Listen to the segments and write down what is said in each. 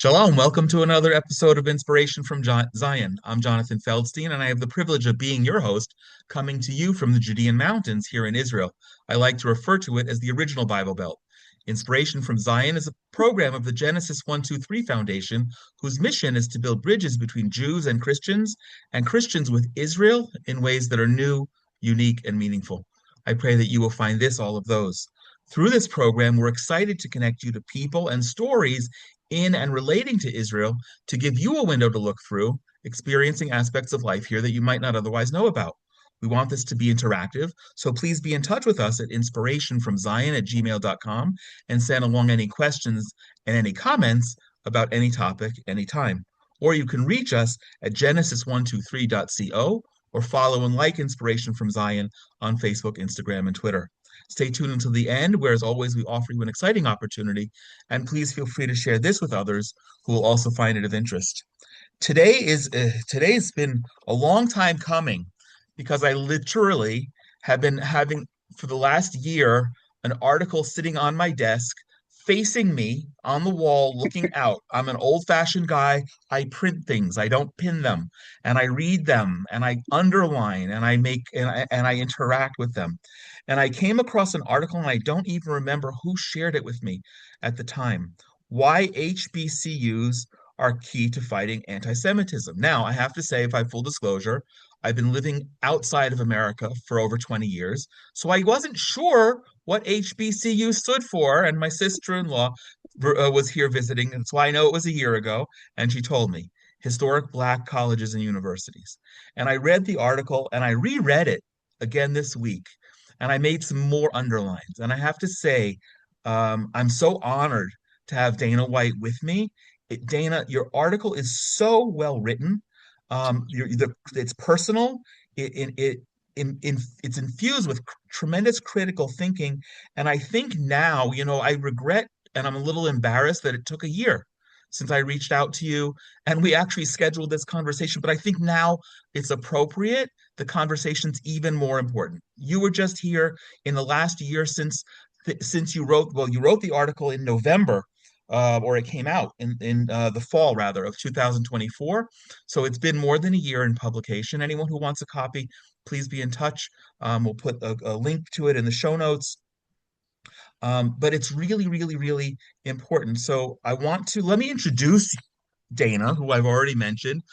Shalom, welcome to another episode of Inspiration from Zion. I'm Jonathan Feldstein, and I have the privilege of being your host, coming to you from the Judean Mountains here in Israel. I like to refer to it as the original Bible Belt. Inspiration from Zion is a program of the Genesis 123 Foundation, whose mission is to build bridges between Jews and Christians with Israel in ways that are new, unique, and meaningful. I pray that you will find this all of those. Through this program, we're excited to connect you to people and stories in and relating to Israel to give you a window to look through, experiencing aspects of life here that you might not otherwise know about. We want this to be interactive, so please be in touch with us at inspirationfromzion@gmail.com and send along any questions and any comments about any topic anytime. Or you can reach us at genesis123.co or follow and like Inspiration from Zion on Facebook, Instagram, and Twitter. Stay tuned until the end, where, as always, we offer you an exciting opportunity. And please feel free to share this with others who will also find it of interest. Today's been a long time coming because I literally have been having for the last year an article sitting on my desk facing me on the wall looking out. I'm an old-fashioned guy. I print things. I don't pin them. And I read them and I underline and I interact with them. And I came across an article and I don't even remember who shared it with me at the time. Why HBCUs are key to fighting anti-Semitism. Now, I have to say, if I have full disclosure, I've been living outside of America for over 20 years, so I wasn't sure what HBCU stood for, and my sister-in-law was here visiting, and so I know it was a year ago, and she told me, historic Black colleges and universities. And I read the article, and I reread it again this week, and I made some more underlines. And I have to say, I'm so honored to have Dana White with me. Dana, your article is so well written. It's personal. It's infused with tremendous critical thinking. And I think now, I regret and I'm a little embarrassed that it took a year since I reached out to you and we actually scheduled this conversation. But I think now it's appropriate. The conversation's even more important. You were just here in the last year since you wrote the article in November, or it came out in the fall rather of 2024. So it's been more than a year in publication. Anyone who wants a copy, please be in touch. We'll put a link to it in the show notes. But it's really, really, really important. So let me introduce Dana, who I've already mentioned.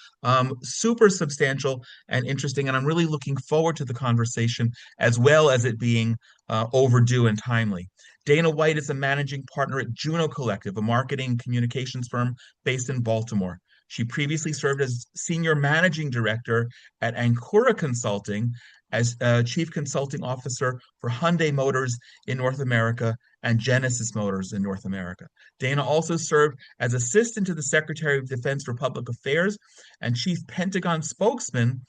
Super substantial and interesting, and I'm really looking forward to the conversation as well as it being overdue and timely. Dana White is a managing partner at Juno Collective, a marketing communications firm based in Baltimore. She previously served as senior managing director at Ancora Consulting as chief consulting officer for Hyundai Motors in North America and Genesis Motors in North America. Dana also served as assistant to the Secretary of Defense for Public Affairs and chief Pentagon spokesperson,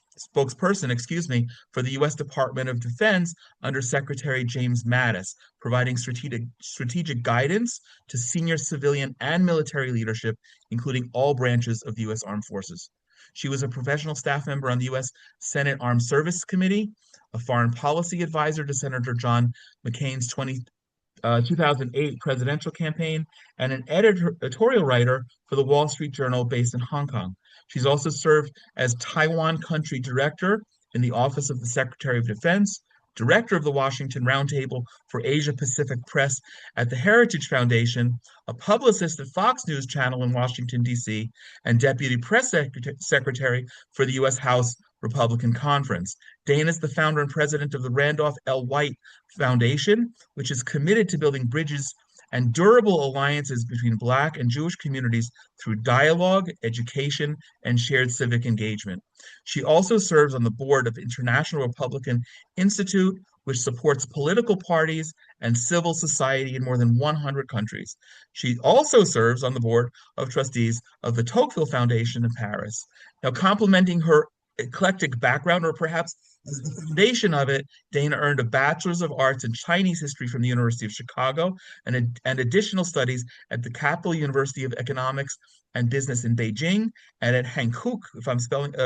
for the U.S. Department of Defense under Secretary James Mattis, providing strategic guidance to senior civilian and military leadership, including all branches of the U.S. Armed Forces. She was a professional staff member on the U.S. Senate Armed Services Committee, a foreign policy advisor to Senator John McCain's 2008 presidential campaign, and an editorial writer for the Wall Street Journal based in Hong Kong. She's also served as Taiwan Country Director in the Office of the Secretary of Defense, Director of the Washington Roundtable for Asia Pacific Press at the Heritage Foundation, a publicist at Fox News Channel in Washington, D.C., and Deputy Press Secretary for the U.S. House Republican Conference. Dana is the founder and president of the Randolph L. White Foundation, which is committed to building bridges and durable alliances between Black and Jewish communities through dialogue, education, and shared civic engagement. She also serves on the board of International Republican Institute, which supports political parties and civil society in more than 100 countries. She also serves on the board of trustees of the Tocqueville Foundation in Paris. Now, complementing her eclectic background, or perhaps as the foundation of it, Dana earned a Bachelor's of Arts in Chinese History from the University of Chicago and additional studies at the Capital University of Economics and Business in Beijing and at Hankook, if I'm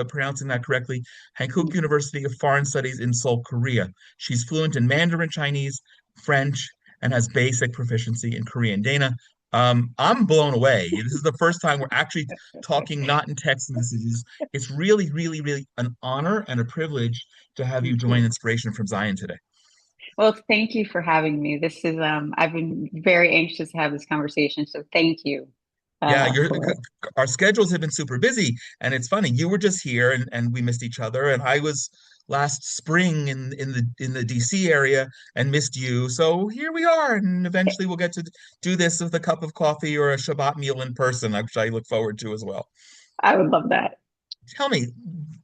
pronouncing that correctly, Hankook University of Foreign Studies in Seoul, Korea. She's fluent in Mandarin, Chinese, French, and has basic proficiency in Korean. Dana, I'm blown away. This is the first time we're actually talking not in text messages. It's really, really, really an honor and a privilege to have you Thank join you. Inspiration from Zion today. Well, thank you for having me. This is I've been very anxious to have this conversation, so thank you Yeah, for it. our schedules have been super busy, and it's funny. You were just here, and we missed each other, and I was last spring in the DC area and missed you. So here we are, and eventually we'll get to do this with a cup of coffee or a Shabbat meal in person, which I look forward to as well. I would love that. Tell me,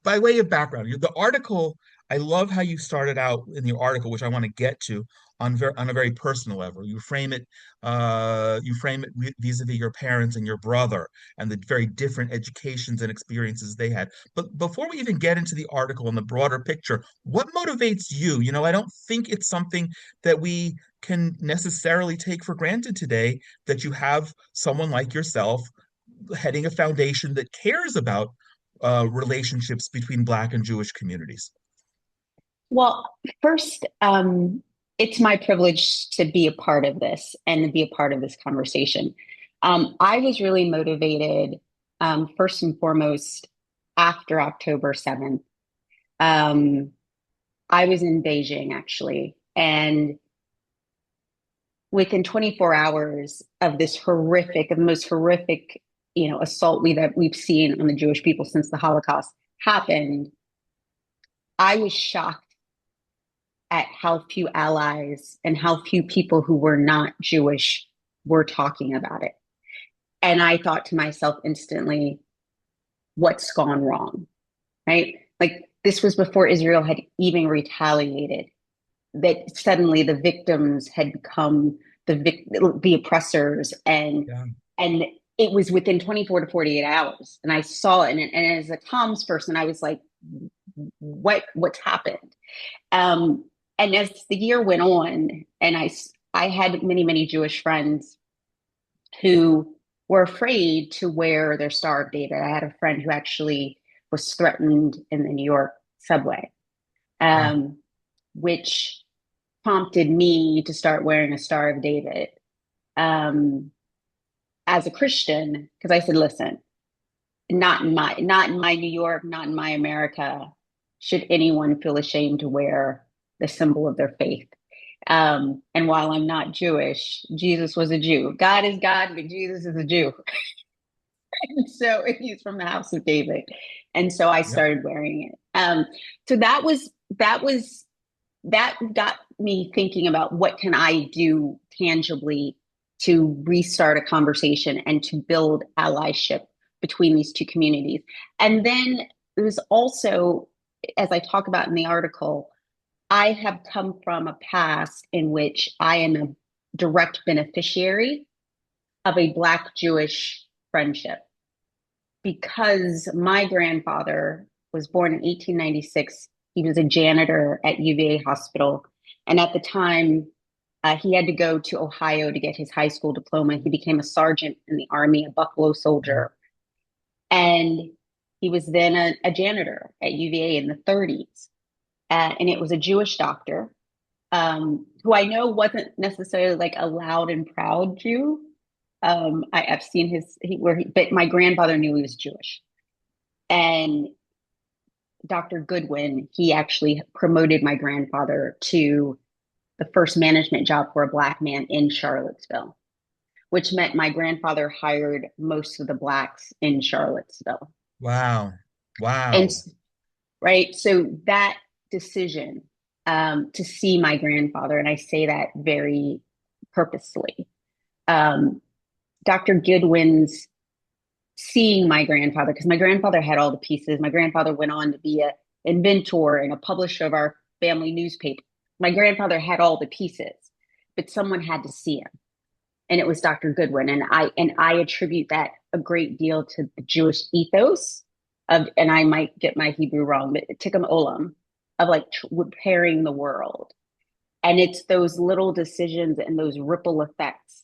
by way of background, the article, I love how you started out in the article, which I want to get to on a very personal level. You frame it vis-a-vis your parents and your brother and the very different educations and experiences they had. But before we even get into the article and the broader picture, what motivates you? I don't think it's something that we can necessarily take for granted today that you have someone like yourself heading a foundation that cares about relationships between Black and Jewish communities. Well, first, it's my privilege to be a part of this and to be a part of this conversation. I was really motivated, first and foremost, after October 7th. Um, I was in Beijing actually, and within 24 hours of this horrific, of the most horrific, assault that we've seen on the Jewish people since the Holocaust happened, I was shocked at how few allies and how few people who were not Jewish were talking about it. And I thought to myself instantly, what's gone wrong? Right? Like this was before Israel had even retaliated, that suddenly the victims had become the oppressors, Yeah. and it was within 24 to 48 hours, and I saw it, and as a comms person I was like, what's happened? And as the year went on, and I had many Jewish friends who were afraid to wear their Star of David. I had a friend who actually was threatened in the New York subway, Wow. um, which prompted me to start wearing a Star of David, um, as a Christian, because I said, listen, not in my New York, not in my America, should anyone feel ashamed to wear the symbol of their faith. And while I'm not Jewish, Jesus was a Jew. God is God, but Jesus is a Jew. And so he's from the house of David. And so I Yep. started wearing it. So that got me thinking about what can I do tangibly to restart a conversation and to build allyship between these two communities. And then it was also, as I talk about in the article, I have come from a past in which I am a direct beneficiary of a Black Jewish friendship because my grandfather was born in 1896. He was a janitor at UVA Hospital. And at the time, he had to go to Ohio to get his high school diploma. He became a sergeant in the Army, a Buffalo soldier. And he was then a janitor at UVA in the 30s. And it was a Jewish doctor, who I know wasn't necessarily like a loud and proud Jew. I've seen but my grandfather knew he was Jewish. And Dr. Goodwin, he actually promoted my grandfather to the first management job for a Black man in Charlottesville, which meant my grandfather hired most of the Blacks in Charlottesville. Wow. And Wow. right, so that decision, to see my grandfather, and I say that very purposely, um, Dr. Goodwin's seeing my grandfather, because my grandfather had all the pieces. My grandfather went on to be a inventor and a publisher of our family newspaper. My grandfather had all the pieces, but someone had to see him, and it was Dr. Goodwin. And I attribute that a great deal to the Jewish ethos of, and I might get my Hebrew wrong, but tikkun olam, of like repairing the world. And it's those little decisions and those ripple effects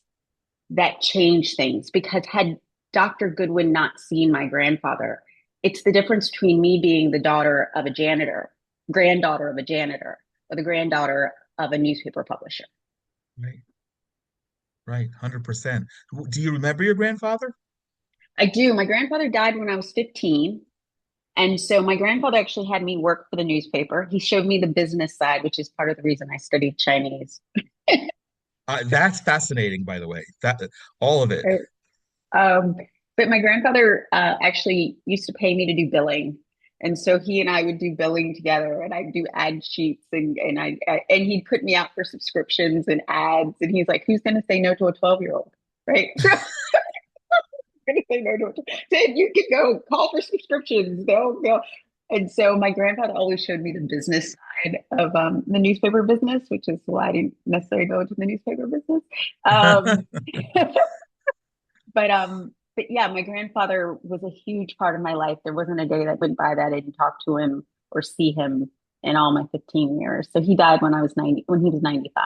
that change things. Because had Dr. Goodwin not seen my grandfather, it's the difference between me being the daughter of a janitor, granddaughter of a janitor, or the granddaughter of a newspaper publisher. Right. Right, 100%. Do you remember your grandfather? I do. My grandfather died when I was 15. And so my grandfather actually had me work for the newspaper. He showed me the business side, which is part of the reason I studied Chinese. That's fascinating, by the way. That all of it. Right. Um, but my grandfather actually used to pay me to do billing. And so he and I would do billing together and I'd do ad sheets and he'd put me out for subscriptions and ads. And he's like, who's going to say no to a 12-year-old? Right. Going to say no to it. Then you can go call for subscriptions. Go. And so my grandfather always showed me the business side of the newspaper business, which is why I didn't necessarily go into the newspaper business. Um, but yeah, my grandfather was a huge part of my life. There wasn't a day that went by that I didn't talk to him or see him in all my 15 years. So he died when I was 90, when he was 95,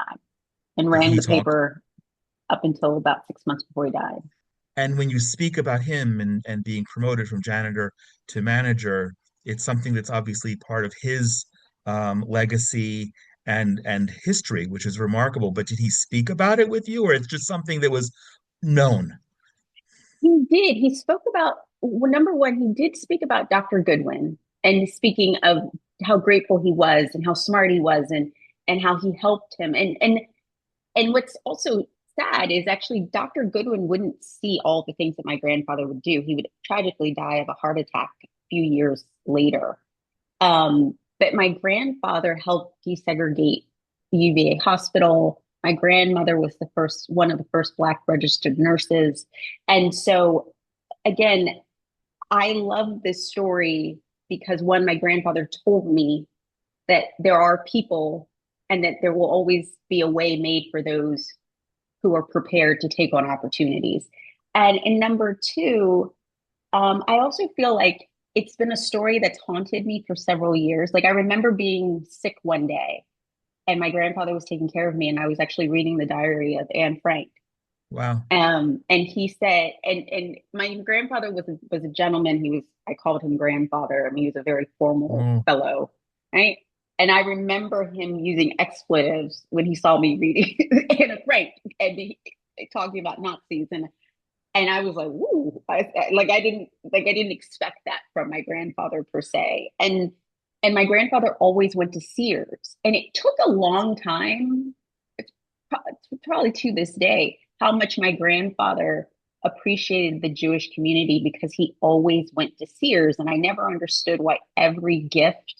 and ran He the talked. paper up until about 6 months before he died. And when you speak about him and being promoted from janitor to manager, it's something that's obviously part of his legacy and history, which is remarkable. But did he speak about it with you, or it's just something that was known? He did. He spoke about, well, number one, he did speak about Dr. Goodwin and speaking of how grateful he was and how smart he was and how he helped him. And what's also sad is actually Dr. Goodwin wouldn't see all the things that my grandfather would do. He would tragically die of a heart attack a few years later. But my grandfather helped desegregate the UVA hospital. My grandmother was one of the first Black registered nurses. And so, again, I love this story because one, my grandfather told me that there are people and that there will always be a way made for those who are prepared to take on opportunities. And number two, I also feel like it's been a story that's haunted me for several years. Like I remember being sick one day and my grandfather was taking care of me and I was actually reading the diary of Anne Frank. Wow. And he said, and my grandfather was a gentleman. I called him grandfather. I mean, he was a very formal Oh, fellow, right? And I remember him using expletives when he saw me reading Anne Frank and talking about Nazis, and I was like, "Woo!" I didn't expect that from my grandfather per se. And my grandfather always went to Sears, and it took a long time, probably to this day, how much my grandfather appreciated the Jewish community because he always went to Sears, and I never understood why every gift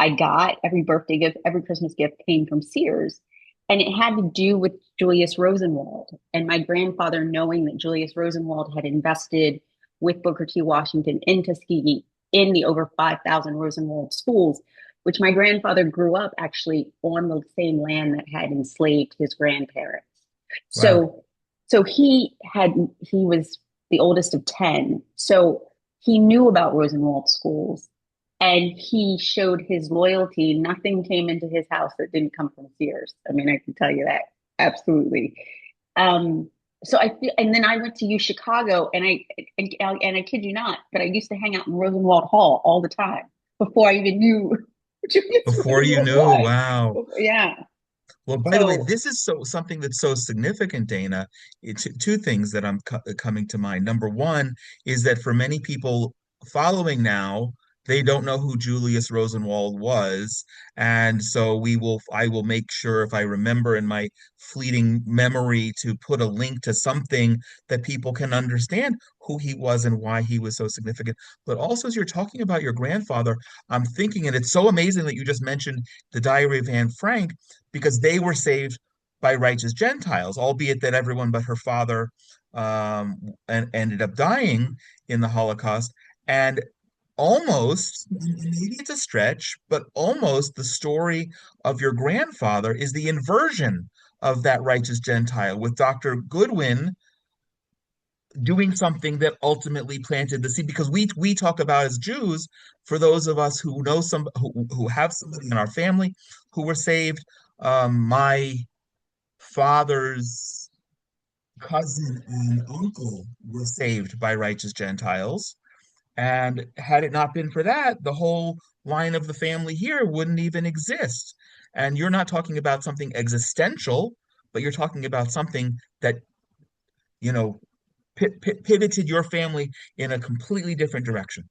I got, every birthday gift, every Christmas gift came from Sears. And it had to do with Julius Rosenwald and my grandfather knowing that Julius Rosenwald had invested with Booker T. Washington in Tuskegee in the over 5,000 Rosenwald schools, which my grandfather grew up actually on the same land that had enslaved his grandparents. wow. So, he was the oldest of 10. So he knew about Rosenwald schools and he showed his loyalty. Nothing came into his house that didn't come from Sears. I mean, I can tell you that absolutely. Um, so I feel, and then I went to U Chicago, and I kid you not, but I used to hang out in Rosenwald Hall all the time before I even knew Julius Before you Rosenwald knew, was. wow. Yeah. Well, by the way, So this is something that's so significant, Dana. It's two things that I'm coming to mind. Number one is that for many people following now, they don't know who Julius Rosenwald was, and so I will make sure if I remember in my fleeting memory to put a link to something that people can understand who he was and why he was so significant. But also, as you're talking about your grandfather, I'm thinking, and it's so amazing that you just mentioned the Diary of Anne Frank because they were saved by righteous Gentiles, albeit that everyone but her father ended up dying in the Holocaust. And almost, maybe it's a stretch, but almost the story of your grandfather is the inversion of that righteous Gentile, with Dr. Goodwin doing something that ultimately planted the seed. Because we talk about as Jews, for those of us who know who have somebody in our family who were saved, my father's cousin and uncle were saved by righteous Gentiles. And had it not been for that, the whole line of the family here wouldn't even exist. And you're not talking about something existential, but you're talking about something that you know, pivoted your family in a completely different direction.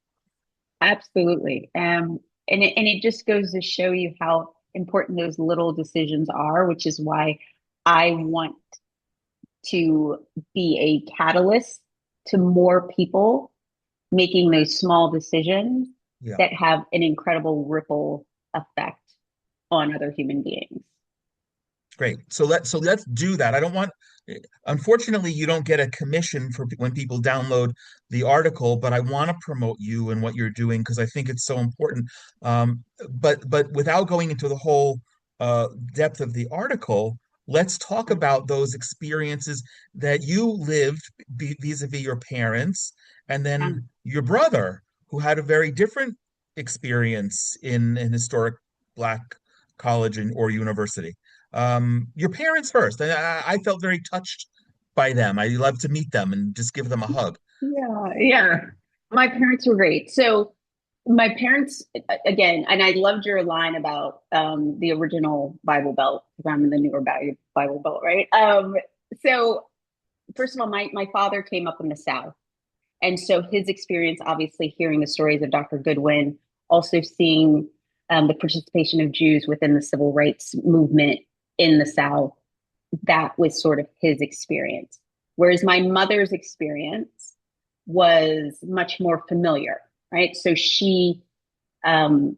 Absolutely. And it just goes to show you how important those little decisions are, which is why I want to be a catalyst to more people making those small decisions Yeah. that have an incredible ripple effect on other human beings. Great. So let's do that. I don't want, unfortunately, you don't get a commission for when people download the article, but I want to promote you and what you're doing because I think it's so important. But without going into the whole depth of the article, let's talk about those experiences that you lived vis-a-vis your parents, and Um, then your brother, who had a very different experience in an historic Black college or university. Your parents first. I felt very touched by them. I love to meet them and just give them a hug. yeah, yeah. My parents were great. So my parents, again, and I loved your line about the original Bible Belt because I'm in the newer Bible Belt, right? So first of all, my father came up in the South. And so his experience, obviously, hearing the stories of Dr. Goodwin, also seeing the participation of Jews within the civil rights movement in the South, that was sort of his experience. Whereas my mother's experience was much more familiar, right? So she, um,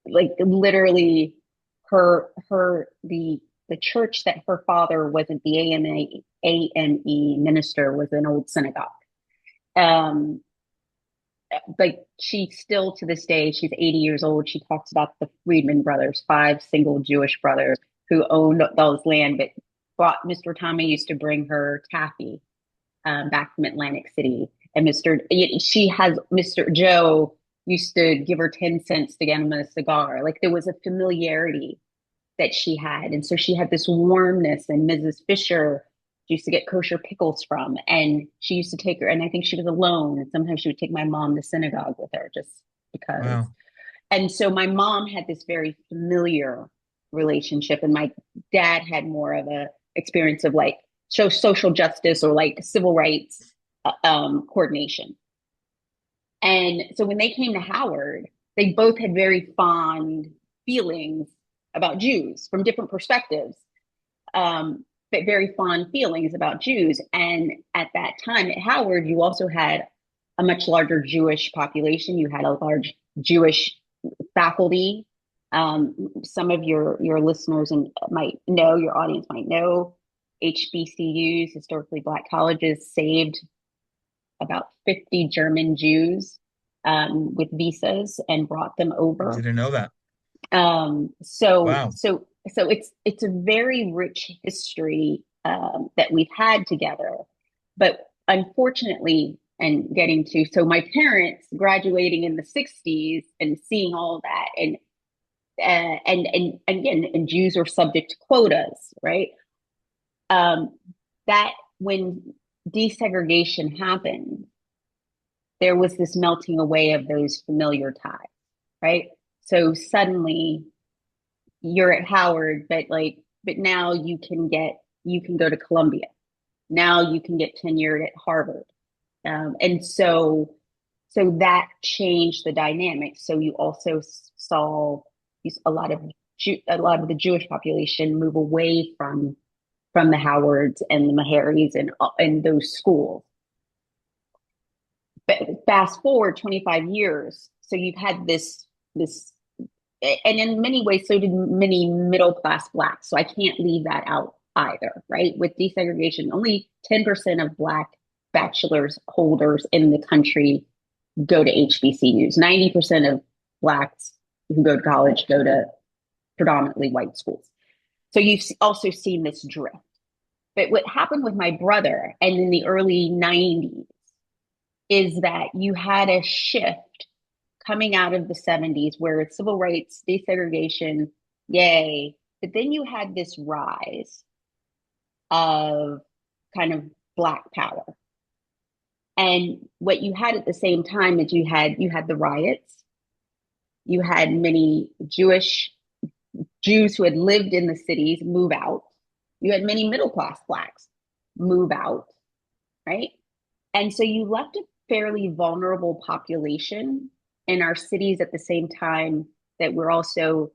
like literally, the church that her father wasn't the AME minister was an old synagogue. Um, like she still to this day, she's 80 years old. She talks about the Friedman brothers, five single Jewish brothers who owned those land, but brought Mr. Tommy used to bring her taffy back from Atlantic City. And she has Mr. Joe used to give her 10 cents to get him a cigar. Like there was a familiarity that she had. And so she had this warmness, and Mrs. Fisher used to get kosher pickles from. And she used to take her, and I think she was alone. And sometimes she would take my mom to synagogue with her just because. Wow. And so my mom had this very familiar relationship, and my dad had more of a experience of like social justice or like civil rights coordination. And so when they came to Howard, they both had very fond feelings about Jews from different perspectives, but very fond feelings about Jews. And at that time at Howard, you also had a much larger Jewish population. You had a large Jewish faculty. Some of your listeners and might know, your audience might know, HBCUs, historically Black colleges, saved about 50 German Jews with visas and brought them I over. didn't know that. Um, so Wow. so so it's a very rich history that we've had together, but unfortunately, and getting to so my parents graduating in the '60s and seeing all that, and again, and Jews are subject to quotas, right? Um, that when desegregation happened, there was this melting away of those familiar ties, right? So suddenly you're at Howard, but now you can go to Columbia. Now you can get tenured at Harvard. And so that changed the dynamic. So you also saw a lot of a lot of the Jewish population move away from the Howards and the Meharys and those schools. But fast forward 25 years, so you've had this and in many ways, so did many middle class Blacks. So I can't leave that out either, right? With desegregation, only 10% of Black bachelor's holders in the country go to HBCUs. 90% of Blacks who go to college go to predominantly white schools. So you've also seen this drift. But what happened with my brother and in the early 90s is that you had a shift coming out of the 70s where it's civil rights, desegregation, yay. But then you had this rise of kind of Black power. And what you had at the same time is you had the riots, you had many Jews who had lived in the cities move out, you had many middle class Blacks move out. right? And so you left a fairly vulnerable population in our cities at the same time that we're also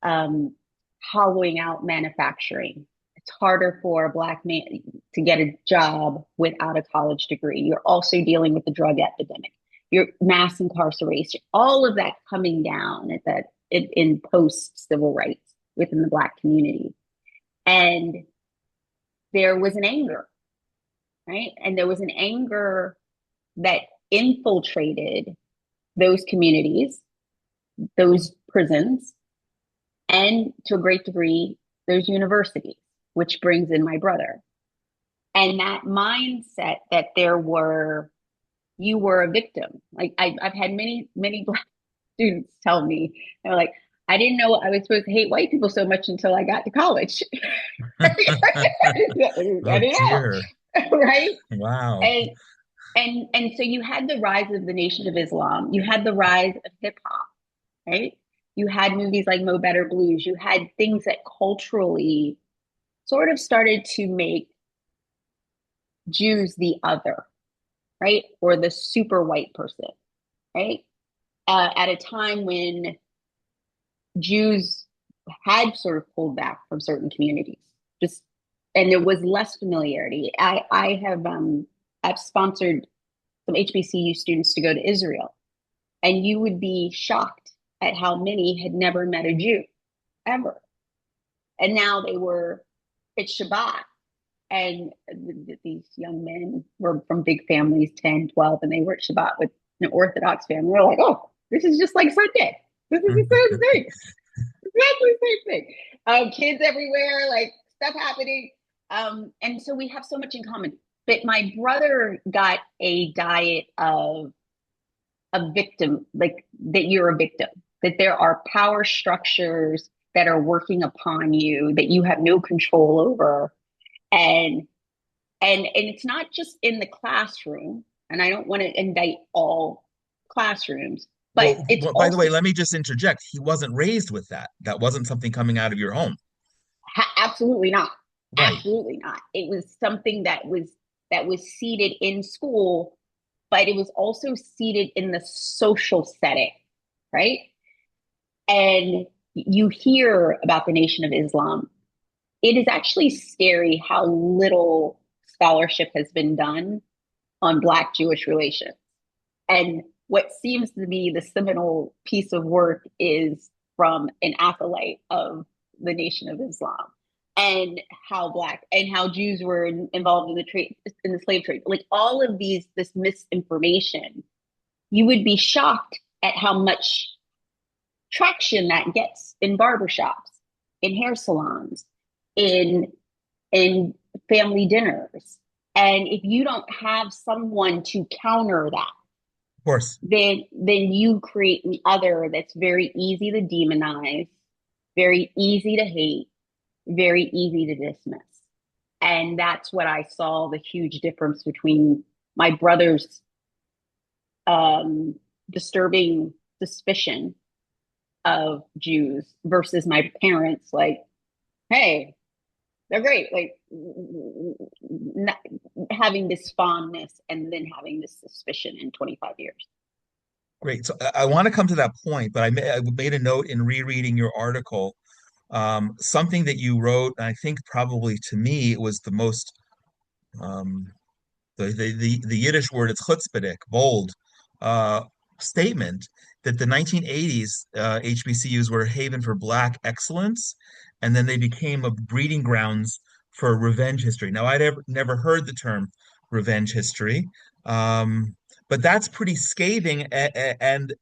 um, hollowing out manufacturing. It's harder for a Black man to get a job without a college degree. You're also dealing with the drug epidemic. Your mass incarceration, all of that coming down at that in post civil rights within the Black community. And there was an anger, right? And there was an anger that infiltrated those communities, those prisons, and to a great degree, those universities, which brings in my brother. And that mindset that you were a victim. Like I've had many Black students tell me, they're like, I didn't know I was supposed to hate white people so much until I got to college. I Oh didn't know, dear. right? Wow. And and so you had the rise of the Nation of Islam, you had the rise of hip hop, right? You had movies like Mo Better Blues, you had things that culturally sort of started to make Jews the other, right? Or the super white person, right? At a time when Jews had sort of pulled back from certain communities, just and there was less familiarity. I have I've sponsored some HBCU students to go to Israel, and you would be shocked at how many had never met a Jew ever, and now they were at Shabbat, and these young men were from big families, 10, 12, and they were at Shabbat with an Orthodox family. We're like, oh, this is just like Sunday. This is the same thing. Exactly the same thing. Kids everywhere, like stuff happening. And so we have so much in common. But my brother got a diet of a victim, like that you're a victim, that there are power structures that are working upon you that you have no control over. And and it's not just in the classroom, and I don't want to indict all classrooms, but it's By the also way, let me just interject. He wasn't raised with that. That wasn't something coming out of your home. absolutely not. Right. Absolutely not. It was something that was seated in school, but it was also seated in the social setting, right? And you hear about the Nation of Islam. It is actually scary how little scholarship has been done on Black Jewish relations. And what seems to be the seminal piece of work is from an acolyte of the Nation of Islam, and how Black and how Jews were involved in the trade, in the slave trade. Like all of this misinformation, you would be shocked at how much traction that gets in barbershops, in hair salons, in in family dinners. And if you don't have someone to counter that, Of course. then you create an other that's very easy to demonize, very easy to hate, very easy to dismiss. And that's what I saw the huge difference between my brother's disturbing suspicion of Jews versus my parents, like, hey, they're great. Like not having this fondness and then having this suspicion in 25 years. Great. So I want to come to that point, but I made a note in rereading your article, something that you wrote, and I think probably to me it was the most um, the Yiddish word is chutzpahdik, bold uh, statement that the 1980s HBCUs were a haven for Black excellence, and then they became a breeding grounds for revenge history. Now, I'd never heard the term revenge history, um, but that's pretty scathing, and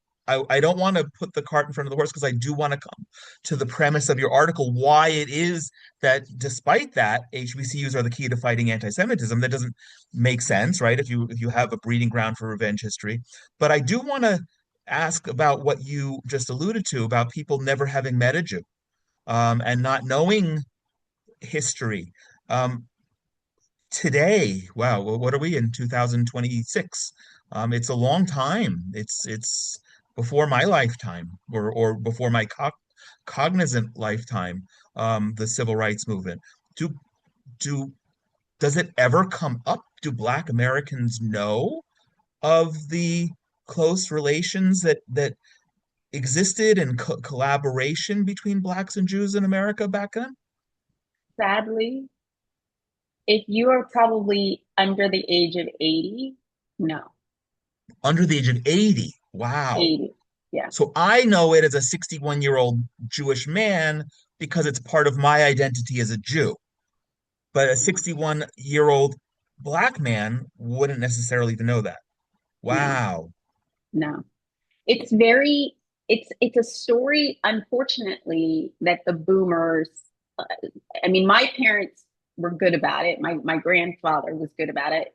I don't want to put the cart in front of the horse because I do want to come to the premise of your article, why it is that despite that, HBCUs are the key to fighting anti-Semitism. That doesn't make sense, right? If you have a breeding ground for revenge history. But I do want to ask about what you just alluded to about people never having met a Jew, and not knowing history. Um, Today, wow, what are we in 2026? It's a long time. It's before my lifetime or before my cognizant lifetime, the civil rights movement. Do do Does it ever come up? Do Black Americans know of the close relations that existed and collaboration between Blacks and Jews in America back then? Sadly, if you are probably under the age of 80, no, Under the age of 80. Wow. 80. Yeah. So I know it as a 61-year-old Jewish man because it's part of my identity as a Jew. But a 61-year-old Black man wouldn't necessarily even know that. No, Wow. no. It's very, it's a story, unfortunately, that the boomers, uh, I mean, my parents were good about it. My grandfather was good about it,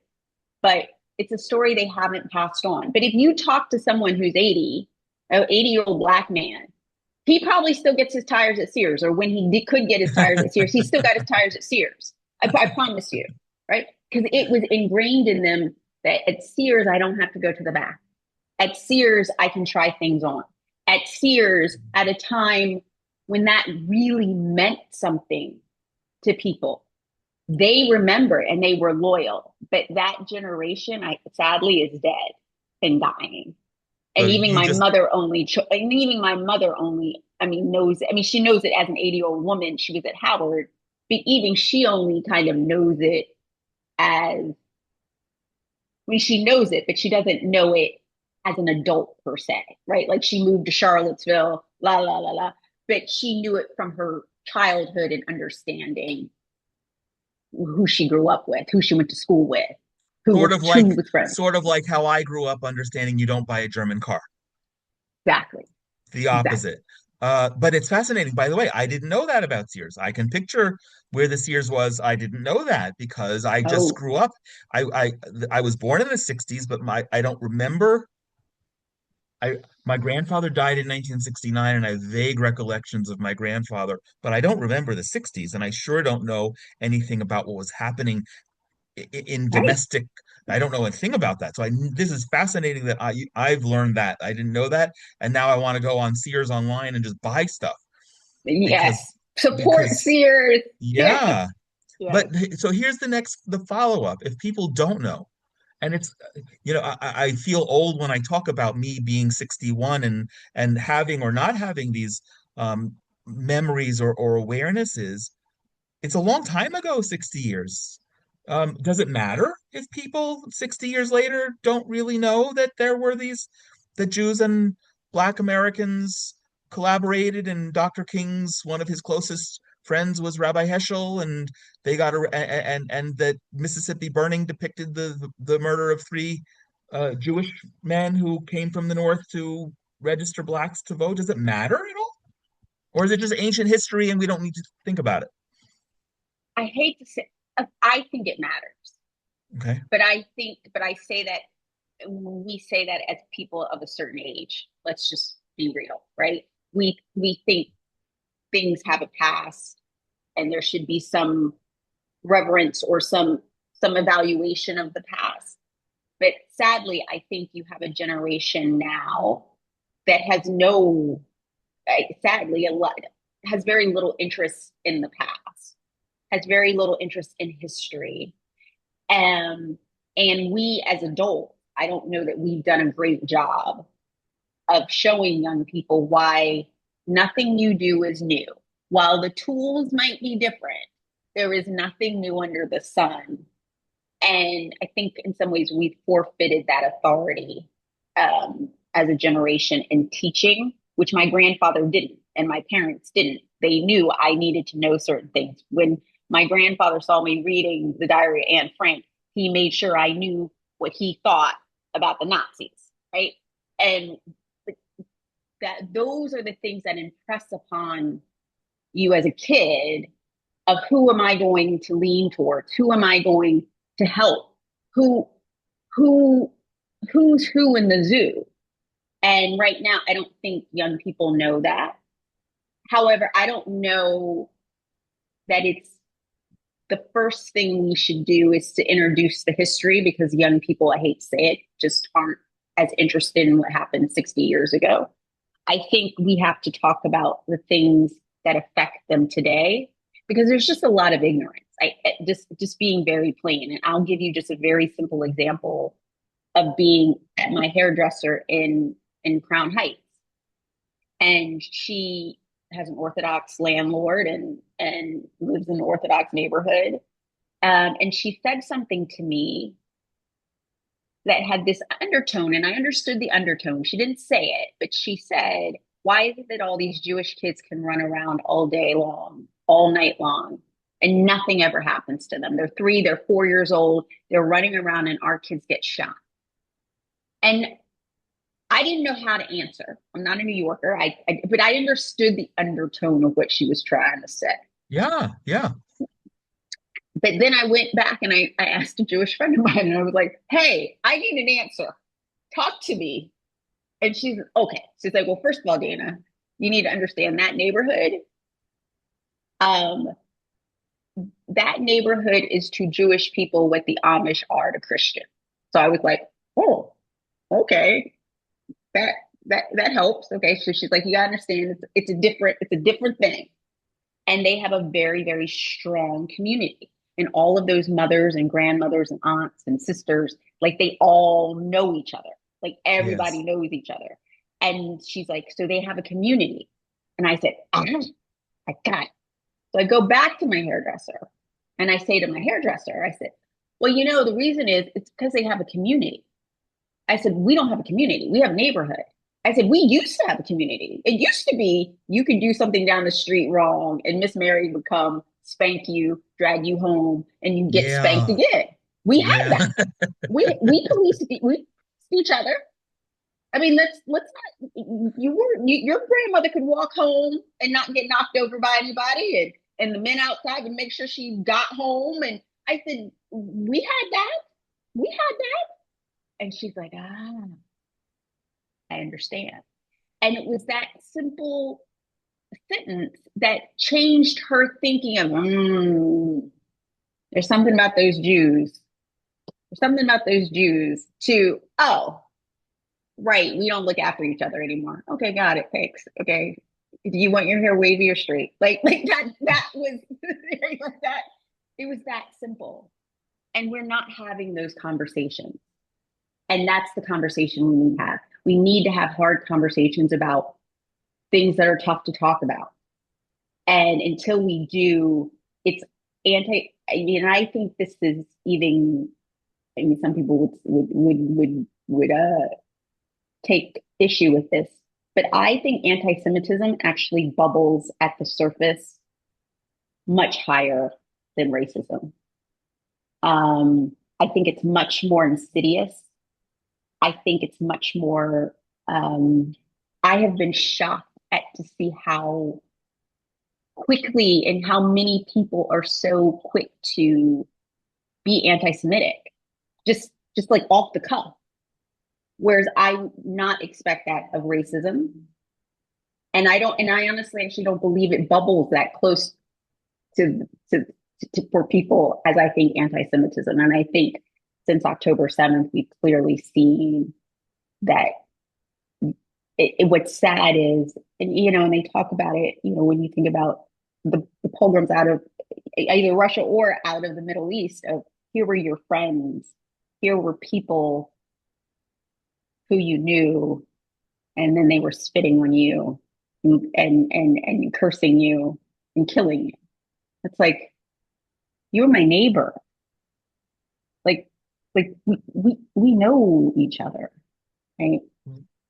but it's a story they haven't passed on. But if you talk to someone who's 80, an 80-year-old Black man, he probably still gets his tires at Sears, or when could get his tires at Sears, he still got his tires at Sears. I promise you, right? Because it was ingrained in them that at Sears, I don't have to go to the back. At Sears, I can try things on. At Sears, at a time when that really meant something to people, they remember and they were loyal. But that generation, sadly, is dead and dying. So And even you my just mother only, and even my mother only, I mean, knows, I mean, she knows it as an 80-year-old woman. She was at Howard, but even she only kind of knows it as, I mean, she knows it, but she doesn't know it as an adult per se, right? Like she moved to Charlottesville, la, la, la, la, but she knew it from her childhood and understanding who she grew up with, who she went to school with, sort of like who was friends. sort of like how I grew up understanding you don't buy a German car. Exactly. The Exactly. opposite. But it's fascinating. By the way, I didn't know that about Sears. I can picture where the Sears was. I didn't know that because I just Oh, grew up. I was born in the 60s, but I don't remember. My grandfather died in 1969, and I have vague recollections of my grandfather, but I don't remember the 60s, and I sure don't know anything about what was happening in right. domestic. I don't know a thing about that. So this is fascinating that I've learned that. I didn't know that, and now I want to go on Sears online and just buy stuff because Yes. Support because Sears. Yes. yeah. Yes. But so here's the follow-up. If people don't know, and it's I feel old when I talk about me being 61 and having or not having these um memories or awarenesses. It's a long time ago, 60 years. Does it matter if people 60 years later don't really know that there were that Jews and Black Americans collaborated, and Dr. King's one of his closest friends was Rabbi Heschel, and they got and that Mississippi Burning depicted the murder of three Jewish men who came from the North to register Blacks to vote? Does it matter at all? Or is it just ancient history and we don't need to think about it? I hate to say, I think it matters, Okay. but I say that we say that as people of a certain age. Let's just be real, right? We think things have a past, and there should be some reverence or some evaluation of the past. But sadly, I think you have a generation now that has no, sadly, a lot has very little interest in the past, has very little interest in history. Um, and we as adults, I don't know that we've done a great job of showing young people why nothing you do is new. While the tools might be different, there is nothing new under the sun. And I think in some ways we've forfeited that authority as a generation in teaching, which my grandfather didn't and my parents didn't. They knew I needed to know certain things. When my grandfather saw me reading the Diary of Anne Frank, he made sure I knew what he thought about the Nazis, right? And that those are the things that impress upon you as a kid of who am I going to lean towards? Who am I going to help? Who who who's who in the zoo? And right now I don't think young people know that. However, I don't know that it's the first thing we should do is to introduce the history because young people, I hate to say it, just aren't as interested in what happened 60 years ago. I think we have to talk about the things that affect them today because there's just a lot of ignorance. Just being very plain. And I'll give you just a very simple example of being at my hairdresser in Crown Heights, and she has an Orthodox landlord and lives in an Orthodox neighborhood. And she said something to me that had this undertone, and I understood the undertone. She didn't say it, but she said, "Why is it that all these Jewish kids can run around all day long, all night long, and nothing ever happens to them? They're 3, they're 4 years old, they're running around, and our kids get shot." And I didn't know how to answer. I'm not a New Yorker, but I understood the undertone of what she was trying to say. Yeah, yeah. But then I went back and I asked a Jewish friend of mine, and I was like, "Hey, I need an answer. Talk to me." And she's okay. She's like, "Well, first of all, Dana, you need to understand that neighborhood. Um, that neighborhood is to Jewish people what the Amish are to Christian." So I was like, "Oh, okay, that that helps." Okay, so she's like, "You gotta understand, it's a different thing." And they have a very, very strong community. And all of those mothers and grandmothers and aunts and sisters, like they all know each other. Like Yes. everybody knows each other. And she's like, so they have a community. And I said, I got it. So I go back to my hairdresser and I say to my hairdresser, I said, "Well, the reason is it's because they have a community." I said, "We don't have a community. We have a neighborhood." I said, "We used to have a community. It used to be you could do something down the street wrong and Miss Mary would come, spank you, drag you home, and you get spanked Yeah. again." We had Yeah. that. We police each other. I mean, let's not. Your grandmother could walk home and not get knocked over by anybody, and the men outside would make sure she got home. And I said, we had that. We had that. And she's like, I understand. And it was that simple sentence that changed her thinking of, there's something about those Jews. There's something about those Jews to, oh, right, we don't look after each other anymore. Okay, got it. Thanks. Okay. Do you want your hair wavy or straight? Like that was like that. It was that simple. And we're not having those conversations. And that's the conversation we need to have. We need to have hard conversations about things that are tough to talk about. And until we do, it's I mean, I think this is even, I mean, some people would take issue with this, but I think anti-Semitism actually bubbles at the surface much higher than racism. I think it's much more insidious. I think it's much more. I have been shocked at to see how quickly and how many people are so quick to be anti-Semitic, just like off the cuff. Whereas I would not expect that of racism, and I honestly actually don't believe it bubbles that close to to, for people as I think anti-Semitism. And I think since October 7th, we've clearly seen that what's sad is, and they talk about it, when you think about the pogroms out of either Russia or out of the Middle East, of here were your friends, here were people who you knew, and then they were spitting on you and cursing you and killing you. It's like, you're my neighbor. Like, we know each other, right?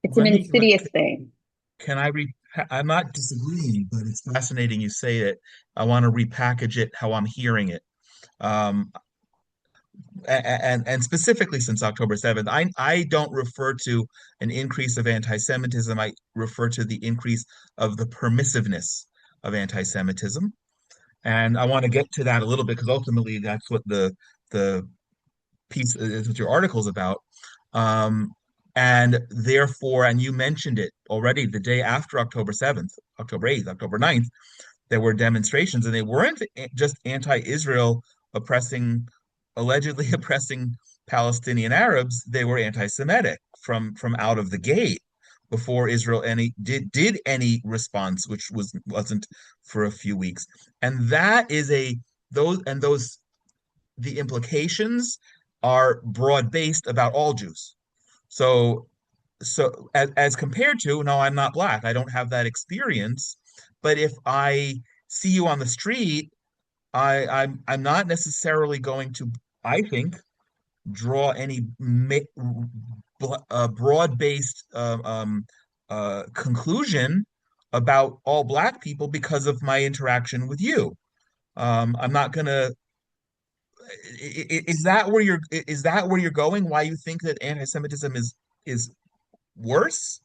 It's an Let me let, insidious thing. can I re I'm not disagreeing, but it's fascinating you say it. I want to repackage it how I'm hearing it. Um, and specifically since October 7th, I don't refer to an increase of anti-Semitism. I refer to the increase of the permissiveness of anti-Semitism. And I want to get to that a little bit because ultimately that's what the piece is what your article is about. Um, and therefore, and you mentioned it already, the day after October 7th, October 8th, October 9th, there were demonstrations, and they weren't just anti-Israel oppressing, allegedly oppressing Palestinian Arabs. They were anti-Semitic from out of the gate before Israel any did any response, which wasn't for a few weeks. And those the implications are broad-based about all Jews. So as compared to, no, I'm not black. I don't have that experience. But if I see you on the street, I'm not necessarily going to, I think, draw any broad-based conclusion about all black people because of my interaction with you. I'm not gonna. Is that where you're going? Why you think that anti-Semitism is worse?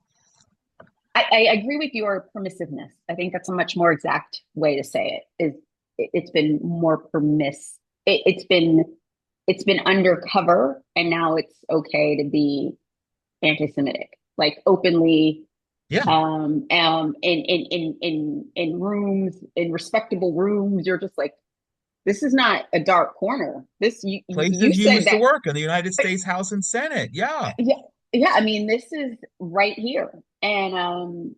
I agree with your permissiveness. I think that's a much more exact way to say it. It's been more it's been undercover, and now it's okay to be anti-Semitic, like openly, Yeah, in rooms, in respectable rooms. You're just like, this is not a dark corner. This you places you said used to that, work in the United States House and Senate. Yeah, yeah, yeah. I mean, this is right here, and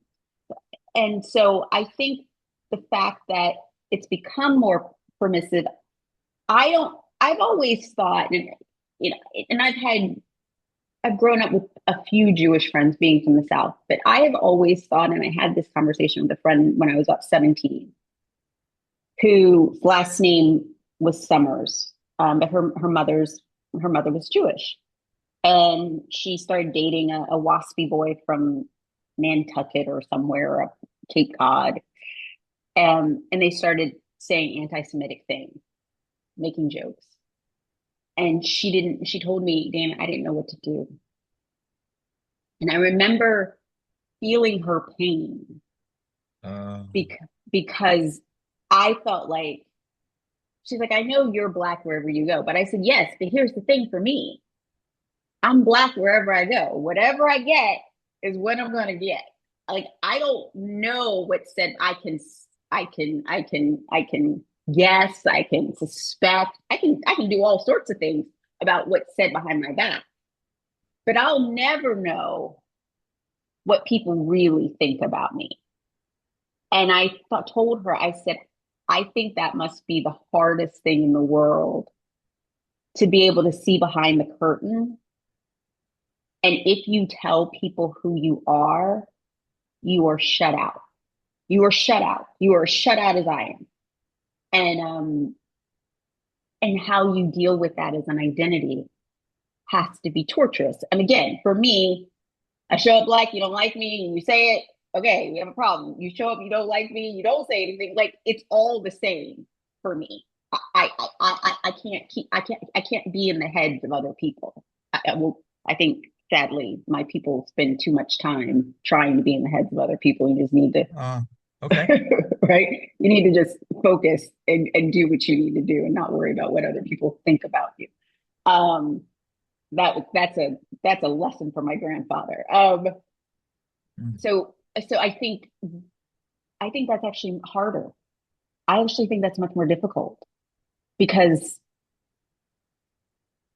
so I think the fact that it's become more permissive, I don't. I've always thought, and you know, and I've grown up with a few Jewish friends being from the South, but I have always thought, and I had this conversation with a friend when I was about 17, whose last name was Summers, but her mother was Jewish, and she started dating a waspy boy from Nantucket or somewhere up Cape Cod, and they started saying anti-Semitic things, making jokes, and she didn't. She told me, "Damn, I didn't know what to do," and I remember feeling her pain uh, because I felt like she's like, I know you're black wherever you go. But I said, yes, but here's the thing for me. I'm black wherever I go. Whatever I get is what I'm gonna get. Like I don't know what said I can guess, I can suspect, I can do all sorts of things about what's said behind my back. But I'll never know what people really think about me. And told her, I said, I think that must be the hardest thing in the world to be able to see behind the curtain. And if you tell people who you are shut out. You are shut out. You are shut out as I am. And how you deal with that as an identity has to be torturous. And again, for me, I show up like you don't like me, and you say it, okay, we have a problem. You show up, you don't like me, you don't say anything. Like it's all the same for me. I can't be in the heads of other people. I think sadly my people spend too much time trying to be in the heads of other people. You just need to uh, okay. right? You need to just focus and do what you need to do and not worry about what other people think about you. Um, that's a lesson from my grandfather. Mm. So I think that's actually harder. I actually think that's much more difficult because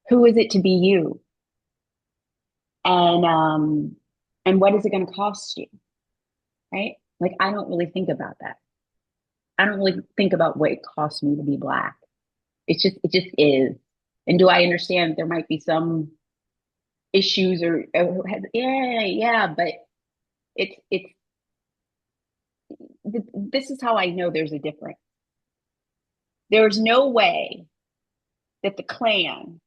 who is it to be you? And and what is it going to cost you? Right? Like I don't really think about that. I don't really think about what it costs me to be black. It just is. And do I understand there might be some issues or yeah, but it's this is how I know there's a difference. There's no way that the Klan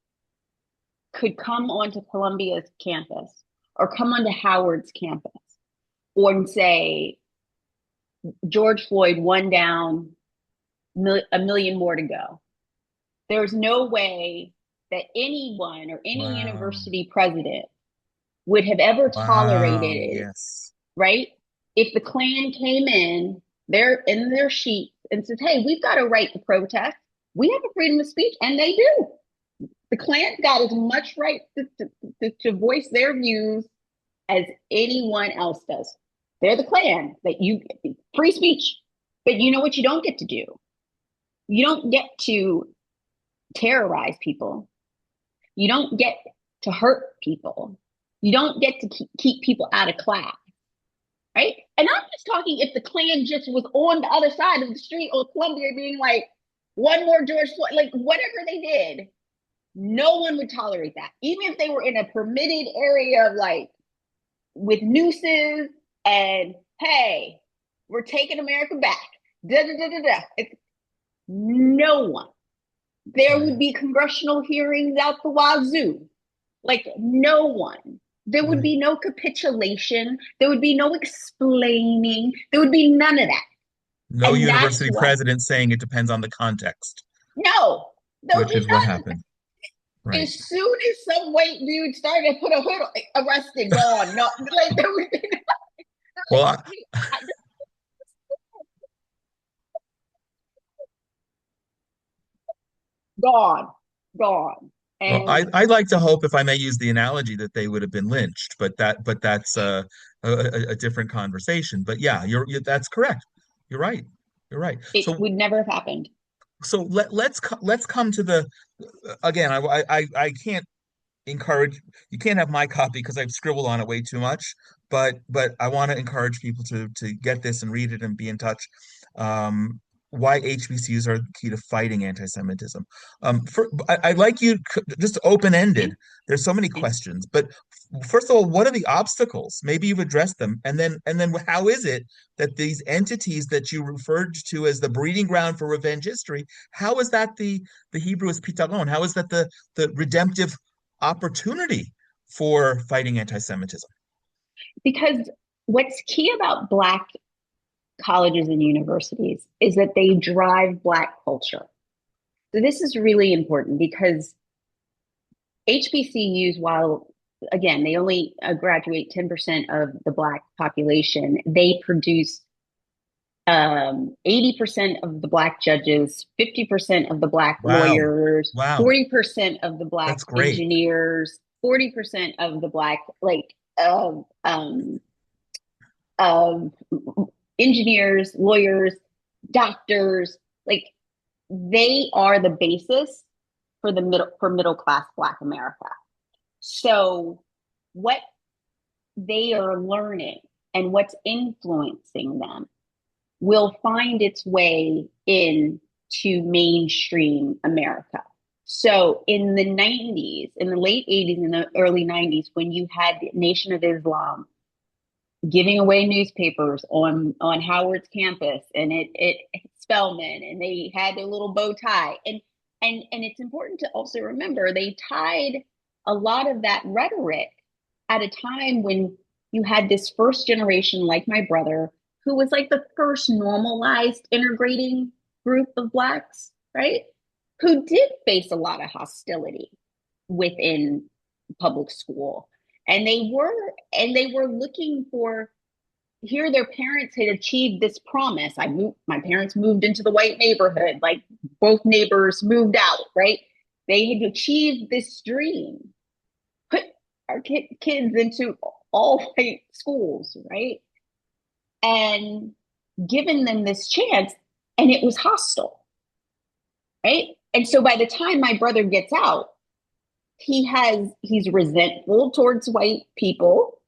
could come onto Columbia's campus or come onto Howard's campus or say George Floyd, one down, a million more to go. There's no way that anyone or any Wow. university president would have ever Wow. tolerated, Yes. right? If the Klan came in, they're in their sheets and says, hey, we've got a right to protest. We have a freedom of speech, and they do. The Klan got as much right to voice their views as anyone else does. They're the Klan that you free speech. But you know what you don't get to do? You don't get to terrorize people. You don't get to hurt people. You don't get to keep people out of class, right? And I'm just talking if the Klan just was on the other side of the street or Columbia being like, one more George Floyd, like whatever they did, no one would tolerate that. Even if they were in a permitted area of like with nooses and hey, we're taking America back. Da, da, da, da, da. It's no one. There would Right, be congressional hearings out the wazoo. Like no one. There would right. be no capitulation. There would be no explaining. There would be none of that. No And that's university what, president saying it depends on the context, no, there would which be is what none. happened. Right. As soon as some white dude started to put a hood on, arrested, gone. No, like there would be Well, like, gone, gone. And I'd like to hope, if I may use the analogy, that they would have been lynched, but that's a different conversation. But yeah, that's correct. You're right. You're right. it would never have happened. So let's come to the again. I can't encourage, you can't have my copy because I've scribbled on it way too much, but I want to encourage people to get this and read it and be in touch. Um, why HBCUs are the key to fighting anti-Semitism. I'd like you just open-ended. There's so many questions, but first of all, what are the obstacles? Maybe you've addressed them, and then how is it that these entities that you referred to as the breeding ground for revenge history, how is that the Hebrew is pitagon? How is that the redemptive opportunity for fighting anti-Semitism? Because what's key about Black colleges and universities is that they drive Black culture. So this is really important because HBCUs, while again, they only graduate 10% of the Black population, they produce 80% of the Black judges, 50% of the Black Wow. lawyers, Wow. 40% of the Black That's great. engineers, 40% of the Black, like, of engineers, lawyers, doctors, like they are the basis for the middle class Black America. So what they are learning and what's influencing them will find its way into mainstream America. So in the 90s, in the late 80s, and the early 90s, when you had Nation of Islam giving away newspapers on Howard's campus and it Spelman, and they had their little bow tie, and it's important to also remember they tied a lot of that rhetoric at a time when you had this first generation like my brother who was like the first normalized integrating group of Blacks, right, who did face a lot of hostility within public school, and they were looking for, here their parents had achieved this promise. My parents moved into the white neighborhood, like both neighbors moved out, right? They had achieved this dream, put our kids into all white schools, right, and given them this chance, and it was hostile, right? And so by the time my brother gets out, he's resentful towards white people.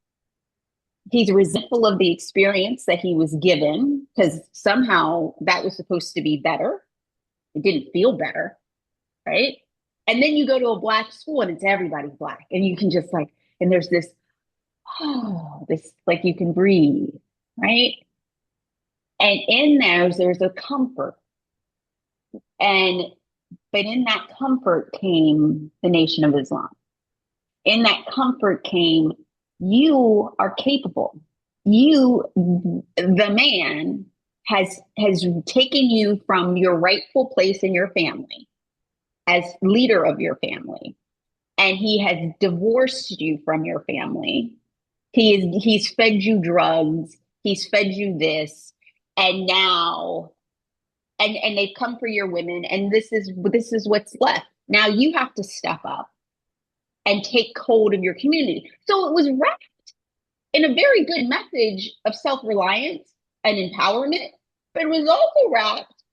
He's resentful of the experience that he was given because somehow that was supposed to be better. It didn't feel better, right? And then you go to a Black school and it's everybody Black, and you can just like, and there's this, oh, this, like you can breathe, right? And in there's a comfort, and but in that comfort came the Nation of Islam. In that comfort came, you are capable. You, the man, has taken you from your rightful place in your family as leader of your family, and he has divorced you from your family. He's fed you drugs. He's fed you this, and now, and they've come for your women, and this is what's left. Now you have to step up and take hold of your community. So it was wrapped in a very good message of self-reliance and empowerment, but it was also wrapped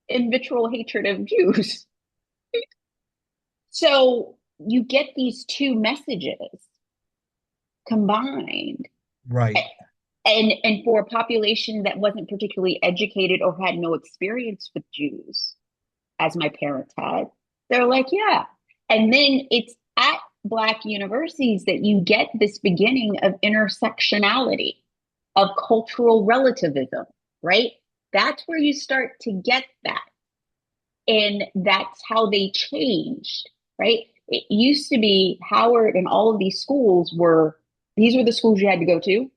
in vitriol hatred of Jews. So you get these two messages combined. Right. And for a population that wasn't particularly educated or had no experience with Jews as my parents had. They're like, yeah. And then it's at Black universities that you get this beginning of intersectionality, of cultural relativism, right? That's where you start to get that. And that's how they changed, right? It used to be Howard and all of these schools were, these were the schools you had to go to.